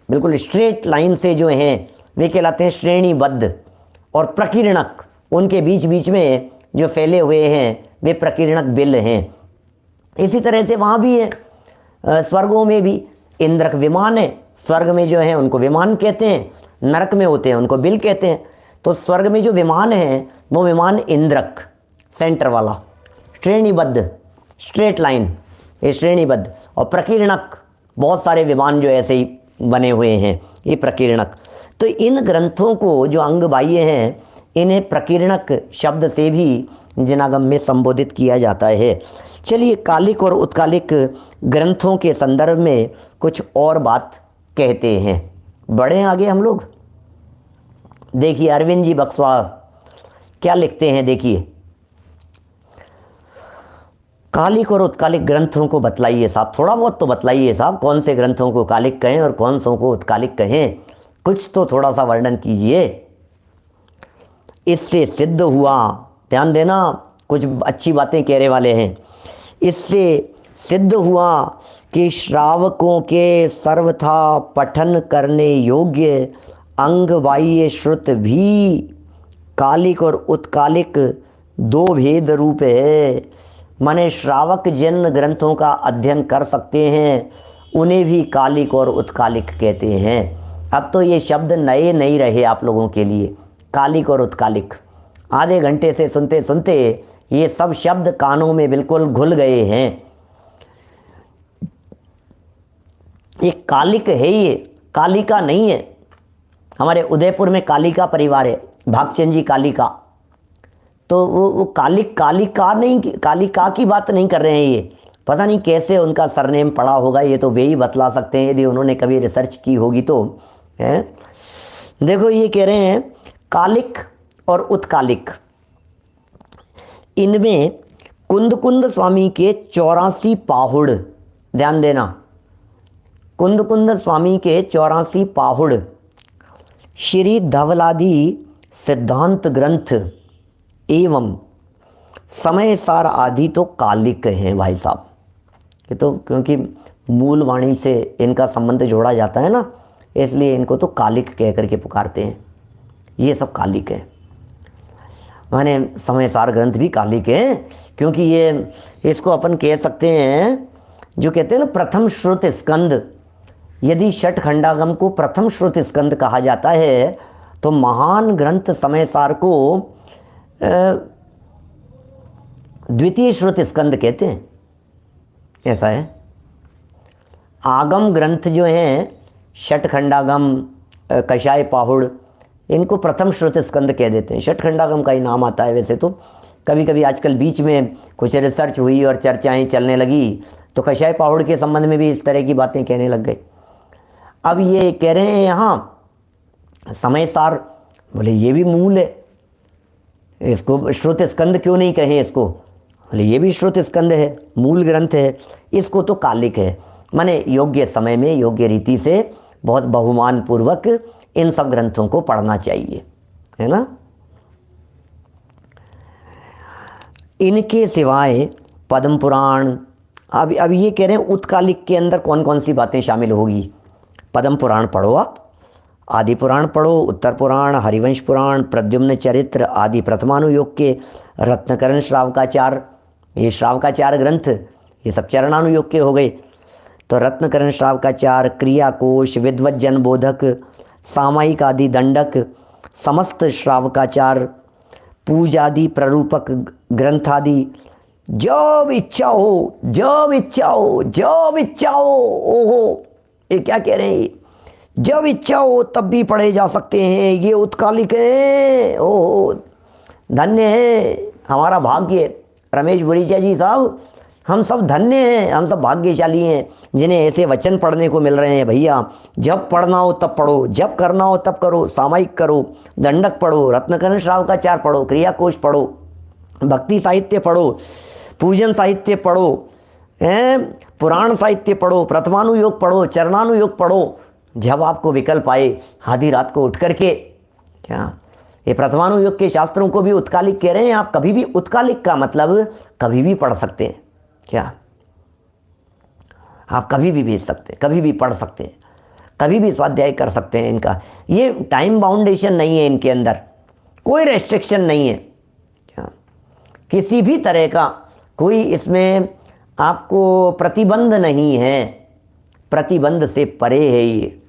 बिल्कुल स्ट्रेट लाइन से जो हैं वे कहलाते हैं श्रेणीबद्ध, और प्रकीर्णक उनके बीच बीच में जो फैले हुए हैं वे प्रकीर्णक बिल हैं। इसी तरह से वहाँ भी है, स्वर्गों में भी इंद्रक विमान है, स्वर्ग में जो है उनको विमान कहते हैं, नरक में होते हैं उनको बिल कहते हैं। तो स्वर्ग में जो विमान है वो विमान इंद्रक सेंटर वाला, श्रेणीबद्ध स्ट्रेट लाइन, ये श्रेणीबद्ध, और प्रकीर्णक बहुत सारे विमान जो ऐसे ही बने हुए हैं, ये प्रकीर्णक। तो इन ग्रंथों को जो अंग बाह्य हैं इन्हें प्रकीर्णक शब्द से भी जिनागम में संबोधित किया जाता है। चलिए कालिक और उत्कालिक ग्रंथों के संदर्भ में कुछ और बात कहते हैं। बढ़े आगे हम लोग, देखिए अरविंद जी बक्सवा क्या लिखते हैं। देखिए, कालिक और उत्कालिक ग्रंथों को बतलाइए साहब, थोड़ा बहुत तो बतलाइए साहब, कौन से ग्रंथों को कालिक कहें और कौन सो को उत्कालिक कहें, कुछ तो थोड़ा सा वर्णन कीजिए। इससे सिद्ध हुआ, ध्यान देना कुछ अच्छी बातें कहने वाले हैं, इससे सिद्ध हुआ कि श्रावकों के सर्वथा पठन करने योग्य अंग बाह्य श्रुत भी कालिक और उत्कालिक दो भेद रूप है। माने श्रावक जिन ग्रंथों का अध्ययन कर सकते हैं उन्हें भी कालिक और उत्कालिक कहते हैं। अब तो ये शब्द नए नहीं रहे आप लोगों के लिए, कालिक और उत्कालिक। आधे घंटे से सुनते सुनते ये सब शब्द कानों में बिल्कुल घुल गए हैं। ये कालिक है, ये कालिका नहीं है। हमारे उदयपुर में कालिका परिवार है, भागचंद जी कालिका, तो वो कालिका नहीं, कालिका की बात नहीं कर रहे हैं। ये पता नहीं कैसे उनका सरनेम पड़ा होगा, ये तो वे ही बतला सकते हैं यदि उन्होंने कभी रिसर्च की होगी तो है। देखो ये कह रहे हैं कालिक और उत्कालिक, इनमें कुंद स्वामी के 84 पाहुड़, ध्यान देना, कुंद स्वामी के 84 पाहुड़, श्री धवलादि सिद्धांत ग्रंथ एवं समय सार आदि तो कालिक हैं भाई साहब। ये तो क्योंकि मूल वाणी से इनका संबंध जोड़ा जाता है ना, इसलिए इनको तो कालिक कह करके पुकारते हैं। ये सब कालिक है, माने समय सार ग्रंथ भी कालिक है, क्योंकि ये इसको अपन कह सकते हैं जो कहते हैं ना प्रथम श्रुत स्कंद। यदि षट खंडागम को प्रथम श्रुत स्कंद कहा जाता है तो महान ग्रंथ समय सार को द्वितीय श्रुत स्कंद कहते हैं, ऐसा है। आगम ग्रंथ जो हैं षट खंडागम, कषाय पाहुड़, इनको प्रथम श्रुत स्कंद कह देते हैं। षट खंडागम का ही नाम आता है। वैसे तो कभी कभी आजकल बीच में कुछ रिसर्च हुई और चर्चाएं चलने लगी तो कषाय पाहुड़ के संबंध में भी इस तरह की बातें कहने लग गए। अब ये कह रहे हैं यहाँ समय सार, बोले ये भी मूल है, इसको श्रुत स्कंद क्यों नहीं कहें इसको, बोले ये भी श्रुत स्कंद है, मूल ग्रंथ है, इसको तो कालिक है। माने योग्य समय में योग्य रीति से बहुत बहुमान पूर्वक इन सब ग्रंथों को पढ़ना चाहिए, है ना। इनके सिवाय पद्म पुराण, अब ये कह रहे हैं उत्कालिक के अंदर कौन कौन सी बातें शामिल होगी। पद्म पुराण पढ़ो आप, आदि पुराण पढ़ो, उत्तर पुराण, हरिवंश पुराण, प्रद्युम्न चरित्र आदि प्रथमानुयोग के, रत्नकरण श्रावकाचार, ये श्रावकाचार ग्रंथ ये सब चरणानुयोग के हो गए। तो रत्नकरण श्रावकाचार, क्रियाकोश, विद्वत जन बोधक, सामायिक आदि दंडक, समस्त श्रावकाचार, पूजादि प्ररूपक ग्रंथादि, जब इच्छा हो, जब इच्छा हो, जब इच्छा हो। ओहो, ये क्या कह रहे हैं ये? जब इच्छा हो तब भी पढ़े जा सकते हैं, ये उत्कालिक है। ओहो, धन्य है हमारा भाग्य। रमेश बुरीचा जी साहब, हम सब धन्य हैं, हम सब भाग्यशाली हैं जिन्हें ऐसे वचन पढ़ने को मिल रहे हैं। भैया, जब पढ़ना हो तब पढ़ो, जब करना हो तब करो, सामायिक करो, दंडक पढ़ो, रत्नकरण श्रावकाचार पढ़ो, क्रियाकोश पढ़ो, भक्ति साहित्य पढ़ो, पूजन साहित्य पढ़ो, पुराण साहित्य पढ़ो, प्रथमानुयोग पढ़ो, चरणानुयोग पढ़ो। जब आपको विकल्प आए, आधी रात को उठ करके, क्या ये प्रथमानुयोग के शास्त्रों को भी उत्कालिक कह रहे हैं। आप कभी भी, उत्कालिक का मतलब कभी भी पढ़ सकते हैं। क्या आप कभी भी भेज सकते हैं, कभी भी पढ़ सकते हैं, कभी भी स्वाध्याय कर सकते हैं। इनका ये टाइम बाउंडेशन नहीं है, इनके अंदर कोई रेस्ट्रिक्शन नहीं है। क्या किसी भी तरह का कोई इसमें आपको प्रतिबंध नहीं है, प्रतिबंध से परे है ये।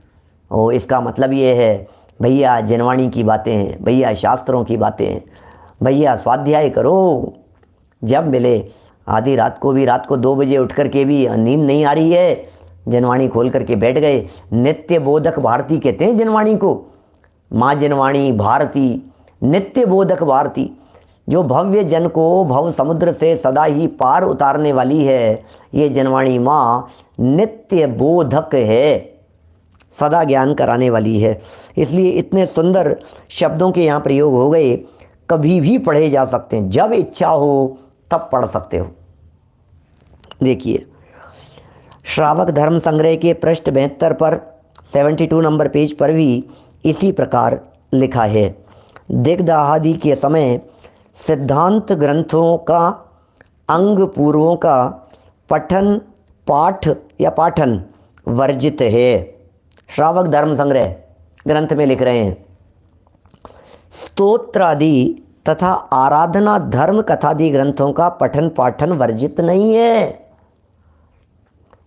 और इसका मतलब ये है भैया जनवाणी की बातें हैं, भैया शास्त्रों की बातें हैं, भैया स्वाध्याय करो जब मिले। आधी रात को भी, रात को 2 बजे उठ कर के भी नींद नहीं आ रही है, जनवाणी खोल करके बैठ गए। नित्य बोधक भारती कहते हैं जनवाणी को, माँ जनवाणी भारती, नित्य बोधक भारती, जो भव्य जन को भव समुद्र से सदा ही पार उतारने वाली है। ये जनवाणी माँ नित्य बोधक है, सदा ज्ञान कराने वाली है। इसलिए इतने सुंदर शब्दों के यहाँ प्रयोग हो गए। कभी भी पढ़े जा सकते हैं, जब इच्छा हो तब पढ़ सकते हो। देखिए, श्रावक धर्म संग्रह के पृष्ठ 72 पर 72 नंबर पेज पर भी इसी प्रकार लिखा है। दिग्दाहादि के समय सिद्धांत ग्रंथों का अंग पूर्वों का पठन, पाठ या पाठन वर्जित है। श्रावक धर्म संग्रह ग्रंथ में लिख रहे हैं, स्तोत्र आदि तथा आराधना धर्म कथादि ग्रंथों का पठन पाठन वर्जित नहीं है।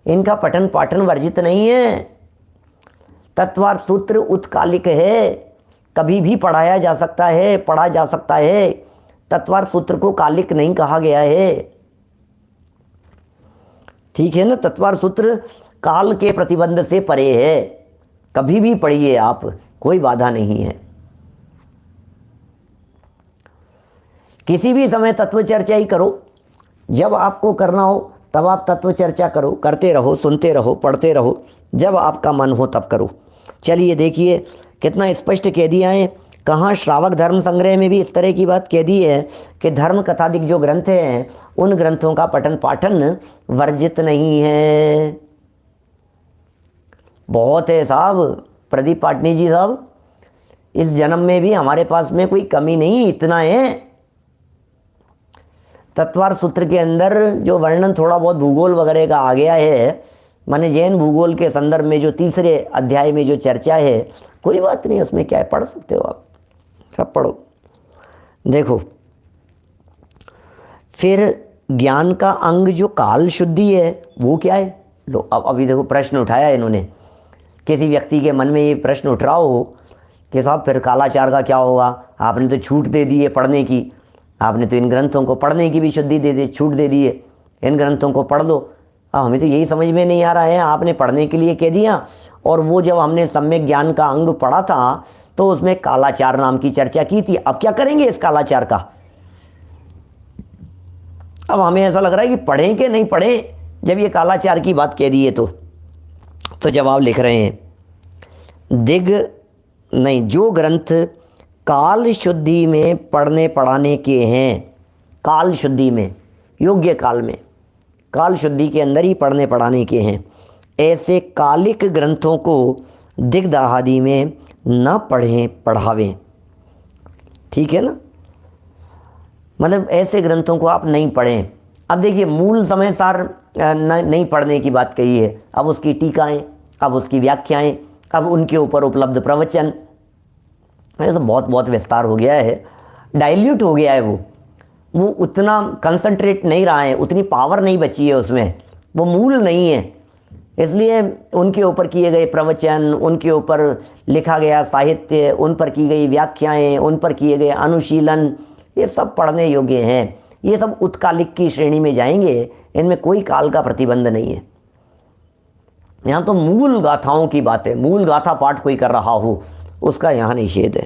इनका पठन पाठन वर्जित नहीं है। तत्वार्थ सूत्र उत्कालिक है, कभी भी पढ़ाया जा सकता है, पढ़ा जा सकता है। तत्वार्थ सूत्र को कालिक नहीं कहा गया है, ठीक है ना। तत्वार्थ सूत्र काल के प्रतिबंध से परे है, कभी भी पढ़िए आप, कोई बाधा नहीं है। किसी भी समय तत्व चर्चा ही करो, जब आपको करना हो तब आप तत्व चर्चा करो, करते रहो, सुनते रहो, पढ़ते रहो, जब आपका मन हो तब करो। चलिए देखिए कितना स्पष्ट कह दिया है। कहाँ श्रावक धर्म संग्रह में भी इस तरह की बात कह दी है कि धर्म कथादिक जो ग्रंथ हैं उन ग्रंथों का पठन पाठन वर्जित नहीं है। बहुत है साहब, प्रदीप पाटनी जी साहब, इस जन्म में भी हमारे पास में कोई कमी नहीं, इतना है। तत्वार्थ सूत्र के अंदर जो वर्णन थोड़ा बहुत भूगोल वगैरह का आ गया है, माने जैन भूगोल के संदर्भ में जो तीसरे अध्याय में जो चर्चा है, कोई बात नहीं, उसमें क्या है, पढ़ सकते हो आप, सब पढ़ो। देखो फिर ज्ञान का अंग जो काल शुद्धि है वो क्या है। लो अब अभी देखो प्रश्न उठाया इन्होंने, किसी व्यक्ति के मन में ये प्रश्न उठ रहा हो कि साहब फिर कालाचार का क्या होगा, आपने तो छूट दे दी है पढ़ने की, आपने तो इन ग्रंथों को पढ़ने की भी शुद्धि दे दी, छूट दे दी है, इन ग्रंथों को पढ़ लो। अब हमें तो यही समझ में नहीं आ रहा है, आपने पढ़ने के लिए कह दिया, और वो जब हमने सम्यक ज्ञान का अंग पढ़ा था तो उसमें कालाचार नाम की चर्चा की थी। अब क्या करेंगे इस कालाचार का। अब हमें ऐसा लग रहा है कि पढ़ें कि नहीं पढ़ें, जब ये कालाचार की बात कह दी है तो जवाब लिख रहे हैं, जो ग्रंथ काल शुद्धि में पढ़ने पढ़ाने के हैं, काल शुद्धि में, योग्य काल में, काल शुद्धि के अंदर ही पढ़ने पढ़ाने के हैं, ऐसे कालिक ग्रंथों को दिग्दाहादि में न पढ़ें पढ़ावें। ठीक है ना, मतलब ऐसे ग्रंथों को आप नहीं पढ़ें। अब देखिए मूल समय सार नहीं पढ़ने की बात कही है, अब उसकी टीकाएं, अब उसकी व्याख्याएं, अब उनके ऊपर उपलब्ध प्रवचन, ऐसा बहुत विस्तार हो गया है, डाइल्यूट हो गया है, वो उतना कंसंट्रेट नहीं रहा है, उतनी पावर नहीं बची है उसमें, वो मूल नहीं है। इसलिए उनके ऊपर किए गए प्रवचन, उनके ऊपर लिखा गया साहित्य, उन पर की गई व्याख्याएं, उन पर किए गए अनुशीलन, ये सब पढ़ने योग्य हैं। ये सब उत्कालिक की श्रेणी में जाएंगे, इनमें कोई काल का प्रतिबंध नहीं है। यहाँ तो मूल गाथाओं की बात है, मूल गाथा पाठ कोई कर रहा हो उसका यहाँ निषेध है।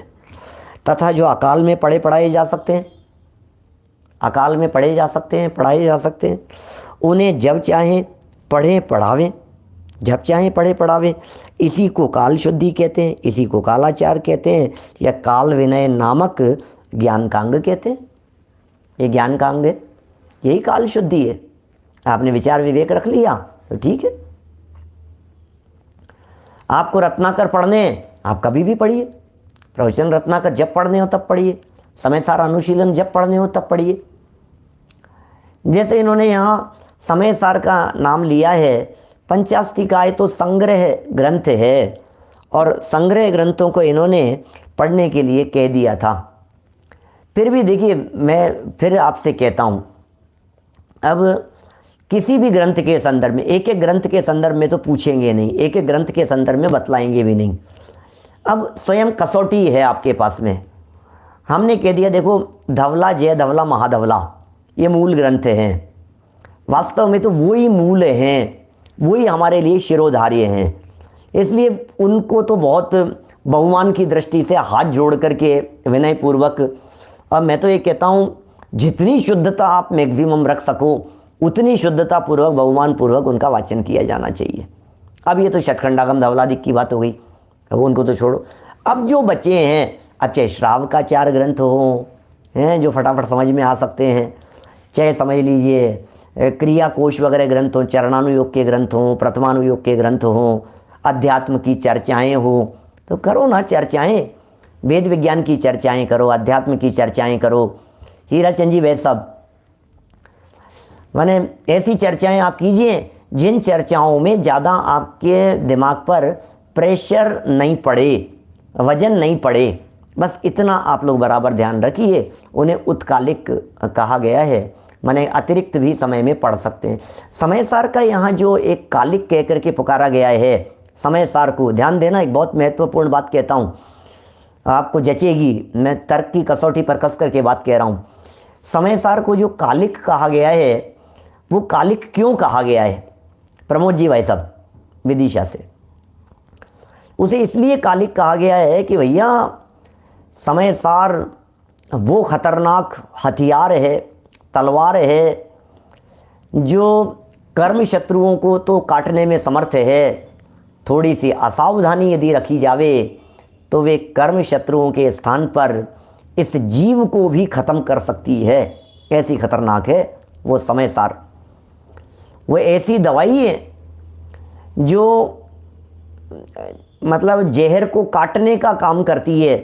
तथा जो अकाल में पढ़े पढ़ाए जा सकते हैं, अकाल में पढ़े जा सकते हैं, पढ़ाए जा सकते हैं, उन्हें जब चाहें पढ़ें पढ़ावें, जब चाहें पढ़े पढ़ावें। इसी को काल शुद्धि कहते हैं, इसी को कालाचार कहते हैं, या काल विनय नामक ज्ञान का अंग कहते हैं। ये ज्ञान का अंग है, यही काल शुद्धि है। आपने विचार विवेक रख लिया तो ठीक है। आपको रत्नाकर पढ़ने, आप कभी भी पढ़िए, प्रवचन रत्नाकर जब पढ़ने हो तब पढ़िए, समय सार अनुशीलन जब पढ़ने हो तब पढ़िए। जैसे इन्होंने यहाँ समय सार का नाम लिया है, पंचास्तिकाय तो संग्रह ग्रंथ है, और संग्रह ग्रंथों को इन्होंने पढ़ने के लिए कह दिया था। फिर भी देखिए, मैं फिर आपसे कहता हूँ, अब किसी भी ग्रंथ के संदर्भ में, एक एक ग्रंथ के संदर्भ में तो पूछेंगे नहीं, एक एक ग्रंथ के संदर्भ में बतलाएंगे भी नहीं। अब स्वयं कसौटी है आपके पास में, हमने कह दिया देखो धवला जय धवला महाधवला ये मूल ग्रंथ हैं। वास्तव में तो वही मूल हैं, वही हमारे लिए शिरोधार्य हैं, इसलिए उनको तो बहुत बहुमान की दृष्टि से हाथ जोड़ करके विनय पूर्वक, अब मैं तो ये कहता हूँ जितनी शुद्धता आप मैक्सिमम रख सको उतनी शुद्धता पूर्वक बहुमान पूर्वक उनका वाचन किया जाना चाहिए। अब ये तो षटखंडागम धवलादिक की बात हो गई, अब उनको तो छोड़ो। अब जो बचे हैं, अब चाहे श्राव का 4 ग्रंथ हों हैं जो फटाफट समझ में आ सकते हैं, चाहे समझ लीजिए क्रिया कोश वगैरह ग्रंथ हों, चरणानुयोग के ग्रंथ हों, प्रथमानुयोग के ग्रंथ हों, अध्यात्म की चर्चाएँ हों, तो करो ना चर्चाएँ, वेद विज्ञान की चर्चाएँ करो, अध्यात्म की चर्चाएँ करो। हीराचंद जी वैसे सब माने ऐसी चर्चाएं आप कीजिए जिन चर्चाओं में ज़्यादा आपके दिमाग पर प्रेशर नहीं पड़े, वजन नहीं पड़े, बस इतना आप लोग बराबर ध्यान रखिए। उन्हें उत्कालिक कहा गया है, माने अतिरिक्त भी समय में पढ़ सकते हैं। समय सार का यहाँ जो एक कालिक कह करके पुकारा गया है, समय सार को ध्यान देना, एक बहुत महत्वपूर्ण बात कहता हूँ, आपको जचेगी, मैं तर्क की कसौटी पर कस करके बात कह रहा हूँ। समय सार को जो कालिक कहा गया है, वो कालिक क्यों कहा गया है? प्रमोद जी भाई साहब विदिशा से, उसे इसलिए कालिक कहा गया है कि भैया समय सार वो खतरनाक हथियार है, तलवार है, जो कर्म शत्रुओं को तो काटने में समर्थ है, थोड़ी सी असावधानी यदि रखी जावे तो वे कर्म शत्रुओं के स्थान पर इस जीव को भी खत्म कर सकती है। ऐसी खतरनाक है वो समय सार। वो ऐसी दवाई है जो मतलब जहर को काटने का काम करती है,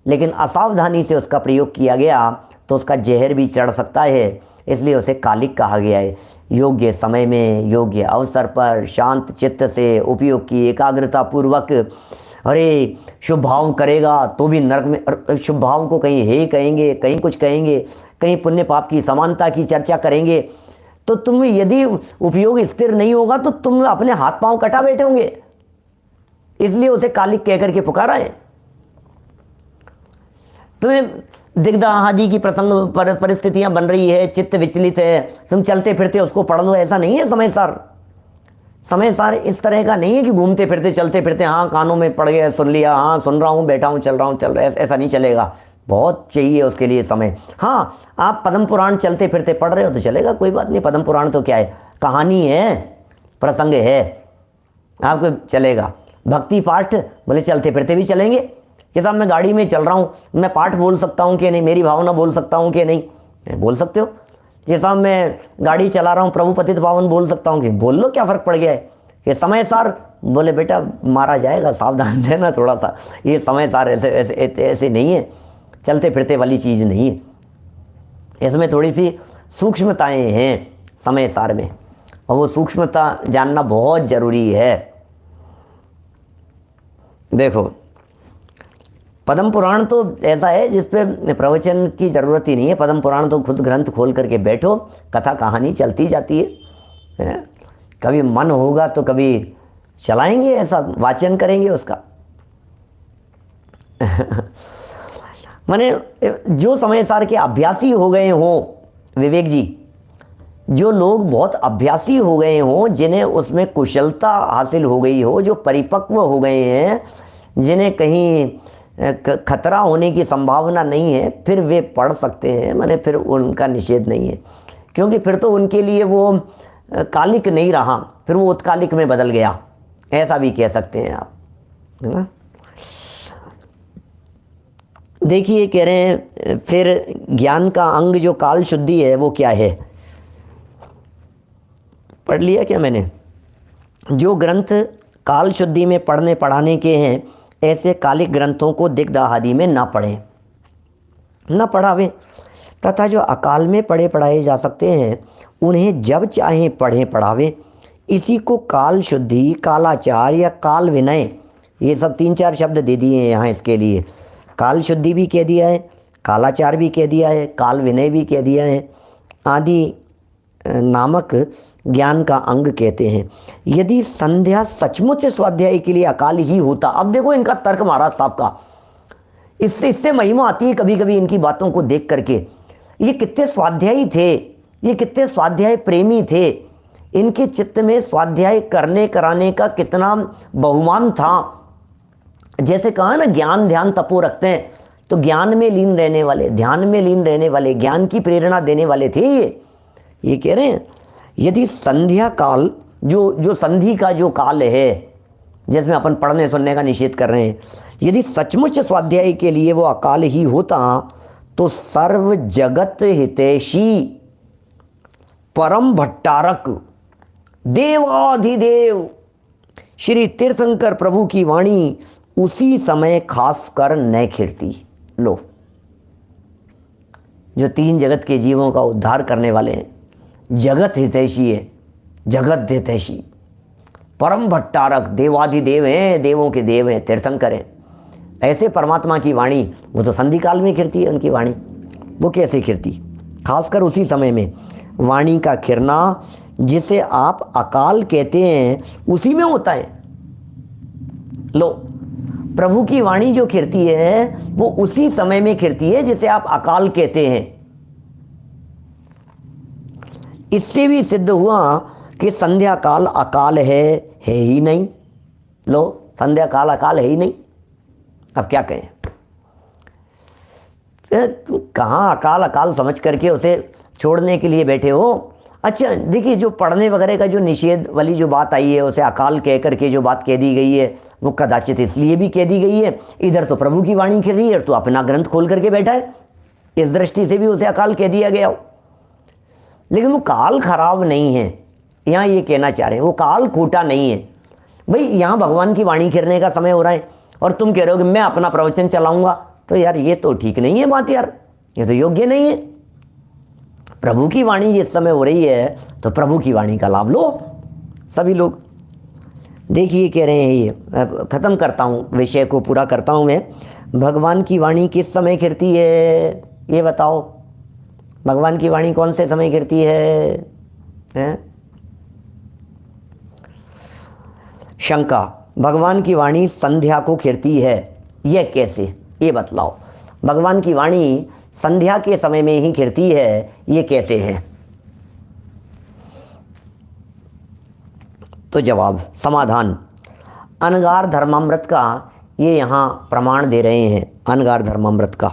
लेकिन असावधानी से उसका प्रयोग किया गया तो उसका जहर भी चढ़ सकता है, इसलिए उसे कालिक कहा गया है। योग्य समय में योग्य अवसर पर शांत चित्त से उपयोग की एकाग्रता पूर्वक, अरे शुभ भाव करेगा तो भी नरक में, शुभ भाव को कहीं हे कहेंगे, कहीं कुछ कहेंगे, कहीं पुण्य पाप की समानता की चर्चा करेंगे, तो तुम यदि उपयोग स्थिर नहीं होगा तो तुम अपने हाथ पांव कटा बैठे होंगे। इसलिए उसे कालिक कहकर के पुकारा है। तुम्हें दिग्धा आदि की प्रसंग परिस्थितियां बन रही है, चित्त विचलित है, तुम चलते फिरते उसको पढ़ लो, ऐसा नहीं है समय सार। समय सार इस तरह का नहीं है कि घूमते फिरते चलते फिरते हाँ कानों में पड़ गया सुन लिया, हाँ सुन रहा हूँ बैठा हूँ चल रहा हूँ चल रहा है, ऐसा नहीं चलेगा। बहुत चाहिए उसके लिए समय। हाँ आप पद्म पुराण चलते फिरते पढ़ रहे हो तो चलेगा, कोई बात नहीं। पद्म पुराण तो क्या है, कहानी है, प्रसंग है, आपको चलेगा। भक्ति पाठ बोले चलते फिरते भी चलेंगे कि साहब मैं गाड़ी में चल रहा हूँ, मैं पाठ बोल सकता हूँ कि नहीं, मेरी भावना बोल सकता हूँ कि नहीं, बोल सकते हो। कि साहब मैं गाड़ी चला रहा हूँ प्रभु पतित पावन बोल सकता हूँ कि, बोल लो, क्या फ़र्क पड़ गया है। कि समय सार बोले बेटा मारा जाएगा, सावधान रहना थोड़ा सा, ये समय सार ऐसे ऐसे ऐसे नहीं है, चलते फिरते वाली चीज़ नहीं है। इसमें थोड़ी सी सूक्ष्मताएं हैं समय सार में, और वो सूक्ष्मता जानना बहुत ज़रूरी है। देखो पद्म पुराण तो ऐसा है जिस पे प्रवचन की ज़रूरत ही नहीं है। पद्म पुराण तो खुद ग्रंथ खोल करके बैठो, कथा कहानी चलती जाती है। कभी मन होगा तो कभी चलाएंगे, ऐसा वाचन करेंगे उसका। माने जो समय सार के अभ्यासी हो गए हों विवेक जी, जो लोग बहुत अभ्यासी हो गए हों, जिन्हें उसमें कुशलता हासिल हो गई हो, जो परिपक्व हो गए हैं, जिन्हें कहीं खतरा होने की संभावना नहीं है, फिर वे पढ़ सकते हैं, माने फिर उनका निषेध नहीं है, क्योंकि फिर तो उनके लिए वो कालिक नहीं रहा, फिर वो उत्कालिक में बदल गया, ऐसा भी कह सकते हैं आप, है ना। देखिए कह रहे हैं फिर ज्ञान का अंग जो काल शुद्धि है वो क्या है, पढ़ लिया क्या मैंने। जो ग्रंथ काल शुद्धि में पढ़ने पढ़ाने के हैं, ऐसे कालिक ग्रंथों को दिग्दाहादि में ना पढ़ें, ना पढ़ावें, तथा जो अकाल में पढ़े पढ़ाए जा सकते हैं उन्हें जब चाहें पढ़ें पढ़ावें। इसी को काल शुद्धि, कालाचार या काल विनय, ये सब 3-4 शब्द दे दिए हैं यहाँ इसके लिए। काल शुद्धि भी कह दिया है, कालाचार भी कह दिया है, काल विनय भी कह दिया है, आदि नामक ज्ञान का अंग कहते हैं। यदि संध्या सचमुच स्वाध्याय के लिए अकाल ही होता, अब देखो इनका तर्क महाराज साहब का, इससे महिमा आती है कभी कभी इनकी बातों को देख करके। ये कितने स्वाध्यायी थे, ये कितने स्वाध्याय प्रेमी थे, इनके चित्त में स्वाध्याय करने कराने का कितना बहुमान था। जैसे कहा ना, ज्ञान ध्यान तपो रखते हैं, तो ज्ञान में लीन रहने वाले, ध्यान में लीन रहने वाले, ज्ञान की प्रेरणा देने वाले थे ये कह रहे हैं। यदि संध्या काल, जो संधि का जो काल है, जिसमें अपन पढ़ने सुनने का निषेध कर रहे हैं, यदि सचमुच स्वाध्याय के लिए वो अकाल ही होता, तो सर्व जगत हितैषी परम भट्टारक देवाधिदेव श्री तीर्थंकर प्रभु की वाणी उसी समय खास कर न खिड़ती। लो, जो 3 जगत के जीवों का उद्धार करने वाले हैं, जगत हितैषी है, जगत हितैषी, परम भट्टारक, देवाधिदेव हैं, देवों के देव हैं, तीर्थंकर हैं, ऐसे परमात्मा की वाणी वो तो संधि काल में खिरती है। उनकी वाणी वो कैसे खिरती, खासकर उसी समय में। वाणी का खिरना जिसे आप अकाल कहते हैं, उसी में होता है। लो, प्रभु की वाणी जो खिरती है वो उसी समय में खिरती है जिसे आप अकाल कहते हैं। इससे भी सिद्ध हुआ कि संध्या काल अकाल है ही नहीं। लो, संध्या काल अकाल है ही नहीं, अब क्या कहें। कहाँ अकाल अकाल समझ करके उसे छोड़ने के लिए बैठे हो। अच्छा देखिए, जो पढ़ने वगैरह का जो निषेध वाली जो बात आई है, उसे अकाल कह करके जो बात कह दी गई है, वो कदाचित इसलिए भी कह दी गई है, इधर तो प्रभु की वाणी खिल रही है, तो अपना ग्रंथ खोल करके बैठा है, इस दृष्टि से भी उसे अकाल कह दिया गया हो। लेकिन वो काल खराब नहीं है, यहाँ ये कहना चाह रहे हैं, वो काल खोटा नहीं है। भाई यहाँ भगवान की वाणी खिरने का समय हो रहा है और तुम कह रहे हो कि मैं अपना प्रवचन चलाऊंगा, तो यार ये तो ठीक नहीं है बात, यार ये तो योग्य नहीं है। प्रभु की वाणी जिस समय हो रही है तो प्रभु की वाणी का लाभ लो सभी लोग। देखिए कह रहे हैं, ये ख़त्म करता हूँ, विषय को पूरा करता हूँ मैं। भगवान की वाणी किस समय खिरती है ये बताओ, भगवान की वाणी कौन से समय गिरती है? शंका, भगवान की वाणी संध्या को खिरती है, यह कैसे, ये बतलाओ। भगवान की वाणी संध्या के समय में ही खिरती है, ये कैसे है? तो जवाब, समाधान, अनगार धर्मामृत का ये यहाँ प्रमाण दे रहे हैं। अनगार धर्मामृत का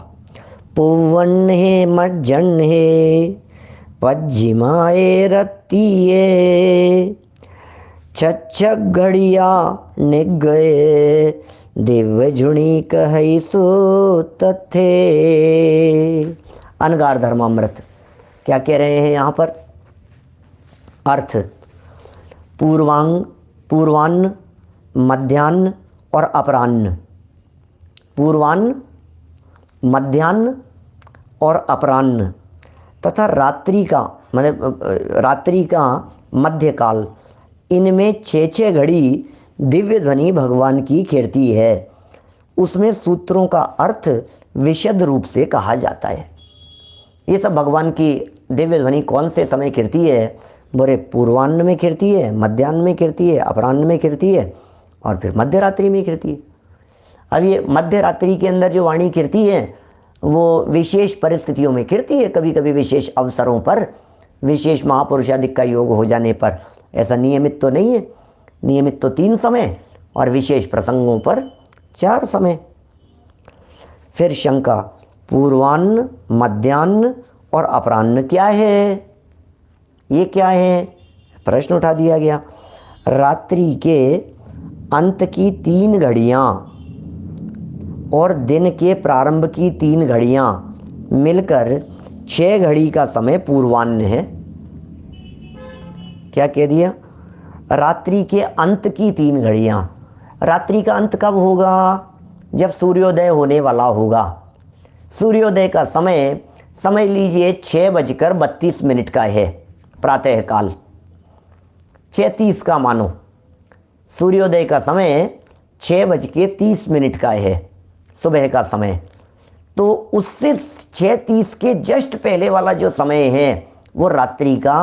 पुवन है मज्जन है पज्जिमाए रत्तीये छच्छक घड़िया निग गए दिव्य झुणी कही सो तथे। अनगार धर्मामृत क्या कह रहे हैं यहाँ पर? अर्थ, पूर्वान्न, मध्याह्न और अपराह्न। पूर्वान्न, मध्याह्न और अपराह्न तथा रात्रि का, मतलब रात्रि का मध्यकाल, इनमें 6 घड़ी दिव्य ध्वनि भगवान की खिरती है। उसमें सूत्रों का अर्थ विशद रूप से कहा जाता है। ये सब भगवान की दिव्य ध्वनि कौन से समय खिरती है? बोले पूर्वान्न में खिरती है, मध्याह्न में खिरती है, अपराह्न में खिरती है और फिर मध्य रात्रि में खिरती है। अब ये मध्य रात्रि के अंदर जो वाणी खिरती है वो विशेष परिस्थितियों में गिरती है, कभी कभी विशेष अवसरों पर, विशेष महापुरुषाधिक का योग हो जाने पर। ऐसा नियमित तो नहीं है, नियमित तो 3 समय और विशेष प्रसंगों पर 4 समय। फिर शंका, पूर्वान्न, मध्याह्न और अपराह्न क्या है? ये क्या है? प्रश्न उठा दिया गया। रात्रि के अंत की 3 घड़ियाँ और दिन के प्रारंभ की 3 घड़ियाँ मिलकर 6 घड़ी का समय पूर्वान्न है। क्या कह दिया? रात्रि के अंत की 3 घड़ियाँ। रात्रि का अंत कब होगा? जब सूर्योदय होने वाला होगा। सूर्योदय का समय समझ लीजिए 6:32 का है, प्रातःकाल 6:30 का मानो। सूर्योदय का समय 6:30 का है, सुबह का समय। तो उससे 6:30 के जस्ट पहले वाला जो समय है वो रात्रि का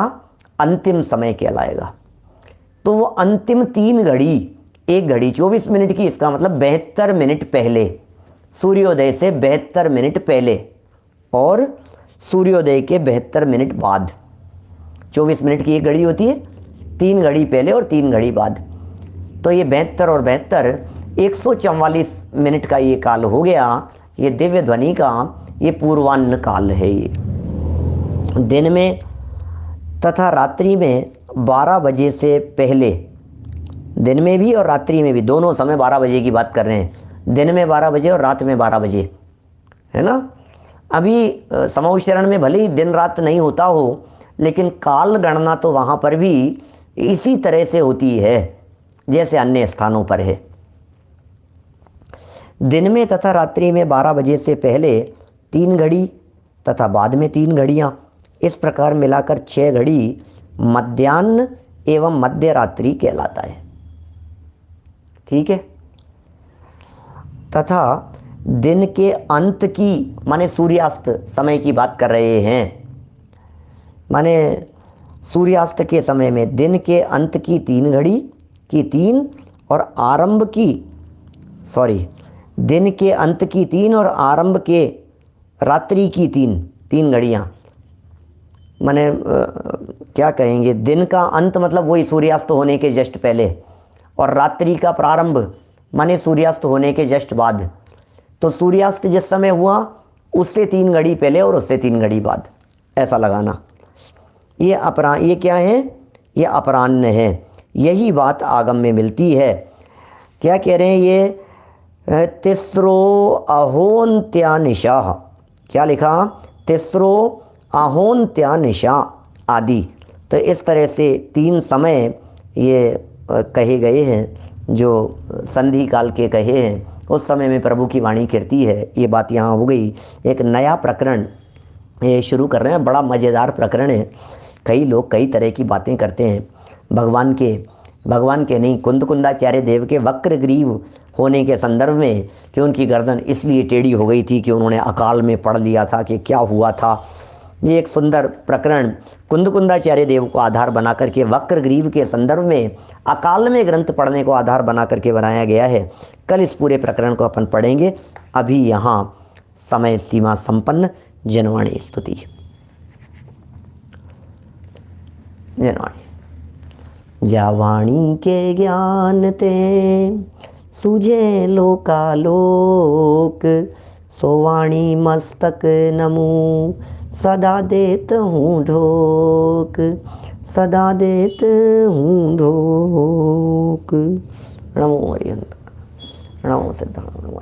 अंतिम समय कहलाएगा। तो वो अंतिम 3 घड़ी, 1 घड़ी 24 मिनट की, इसका मतलब 72 मिनट पहले, सूर्योदय से 72 मिनट पहले और सूर्योदय के 72 मिनट बाद। 24 मिनट की 1 घड़ी होती है, 3 घड़ी पहले और 3 घड़ी बाद। तो ये 72 और 72 144 मिनट का ये काल हो गया। ये दिव्य ध्वनि का ये पूर्वान्न काल है। ये दिन में तथा रात्रि में 12 बजे से पहले, दिन में भी और रात्रि में भी, दोनों समय 12 बजे की बात कर रहे हैं। दिन में 12 बजे और रात में 12 बजे, है ना। अभी समउच्चरण में भले ही दिन रात नहीं होता हो, लेकिन काल गणना तो वहाँ पर भी इसी तरह से होती है जैसे अन्य स्थानों पर है। दिन में तथा रात्रि में 12 बजे से पहले 3 घड़ी तथा बाद में 3 घड़ियाँ, इस प्रकार मिलाकर 6 घड़ी मध्याह्न एवं मध्य रात्रि कहलाता है। ठीक है। तथा दिन के अंत की, माने सूर्यास्त समय की बात कर रहे हैं, माने सूर्यास्त के समय में दिन के अंत की 3 घड़ी की 3 और आरंभ की, दिन के अंत की 3 और आरंभ के रात्रि की 3 घड़ियाँ, माने क्या कहेंगे, दिन का अंत मतलब वही सूर्यास्त होने के जस्ट पहले, और रात्रि का प्रारंभ माने सूर्यास्त होने के जस्ट बाद। तो सूर्यास्त जिस समय हुआ उससे 3 घड़ी पहले और उससे 3 घड़ी बाद, ऐसा लगाना। ये क्या है? ये अपराह्न है। यही बात आगम में मिलती है। क्या कह रहे हैं ये? तिस्रो अहोन्त्या निशा, क्या लिखा? तिस्रो अहोन्त्या निशा आदि। तो इस तरह से 3 समय ये कहे गए हैं, जो संधि काल के कहे हैं। उस समय में प्रभु की वाणी कीर्ति है। ये बात यहाँ हो गई। एक नया प्रकरण ये शुरू कर रहे हैं, बड़ा मज़ेदार प्रकरण है। कई लोग कई तरह की बातें करते हैं भगवान के नहीं, कुंदकुंदाचार्य देव के वक्र ग्रीव होने के संदर्भ में, कि उनकी गर्दन इसलिए टेढ़ी हो गई थी कि उन्होंने अकाल में पढ़ लिया था कि क्या हुआ था। ये एक सुंदर प्रकरण कुंदकुंदाचार्य देव को आधार बना करके, वक्र ग्रीव के संदर्भ में अकाल में ग्रंथ पढ़ने को आधार बना करके बनाया गया है। कल इस पूरे प्रकरण को अपन पढ़ेंगे। अभी यहाँ समय सीमा संपन्न। जनवाणी स्तुति। जनवाणी। जावाणी के ज्ञान ते सूझे लोकालोक, सोवाणी मस्तक नमू सदा देत हूँ ढोक, सदा देत हूँ ढोक। नमो हरिहंत, नमो सिद्धांत, नमो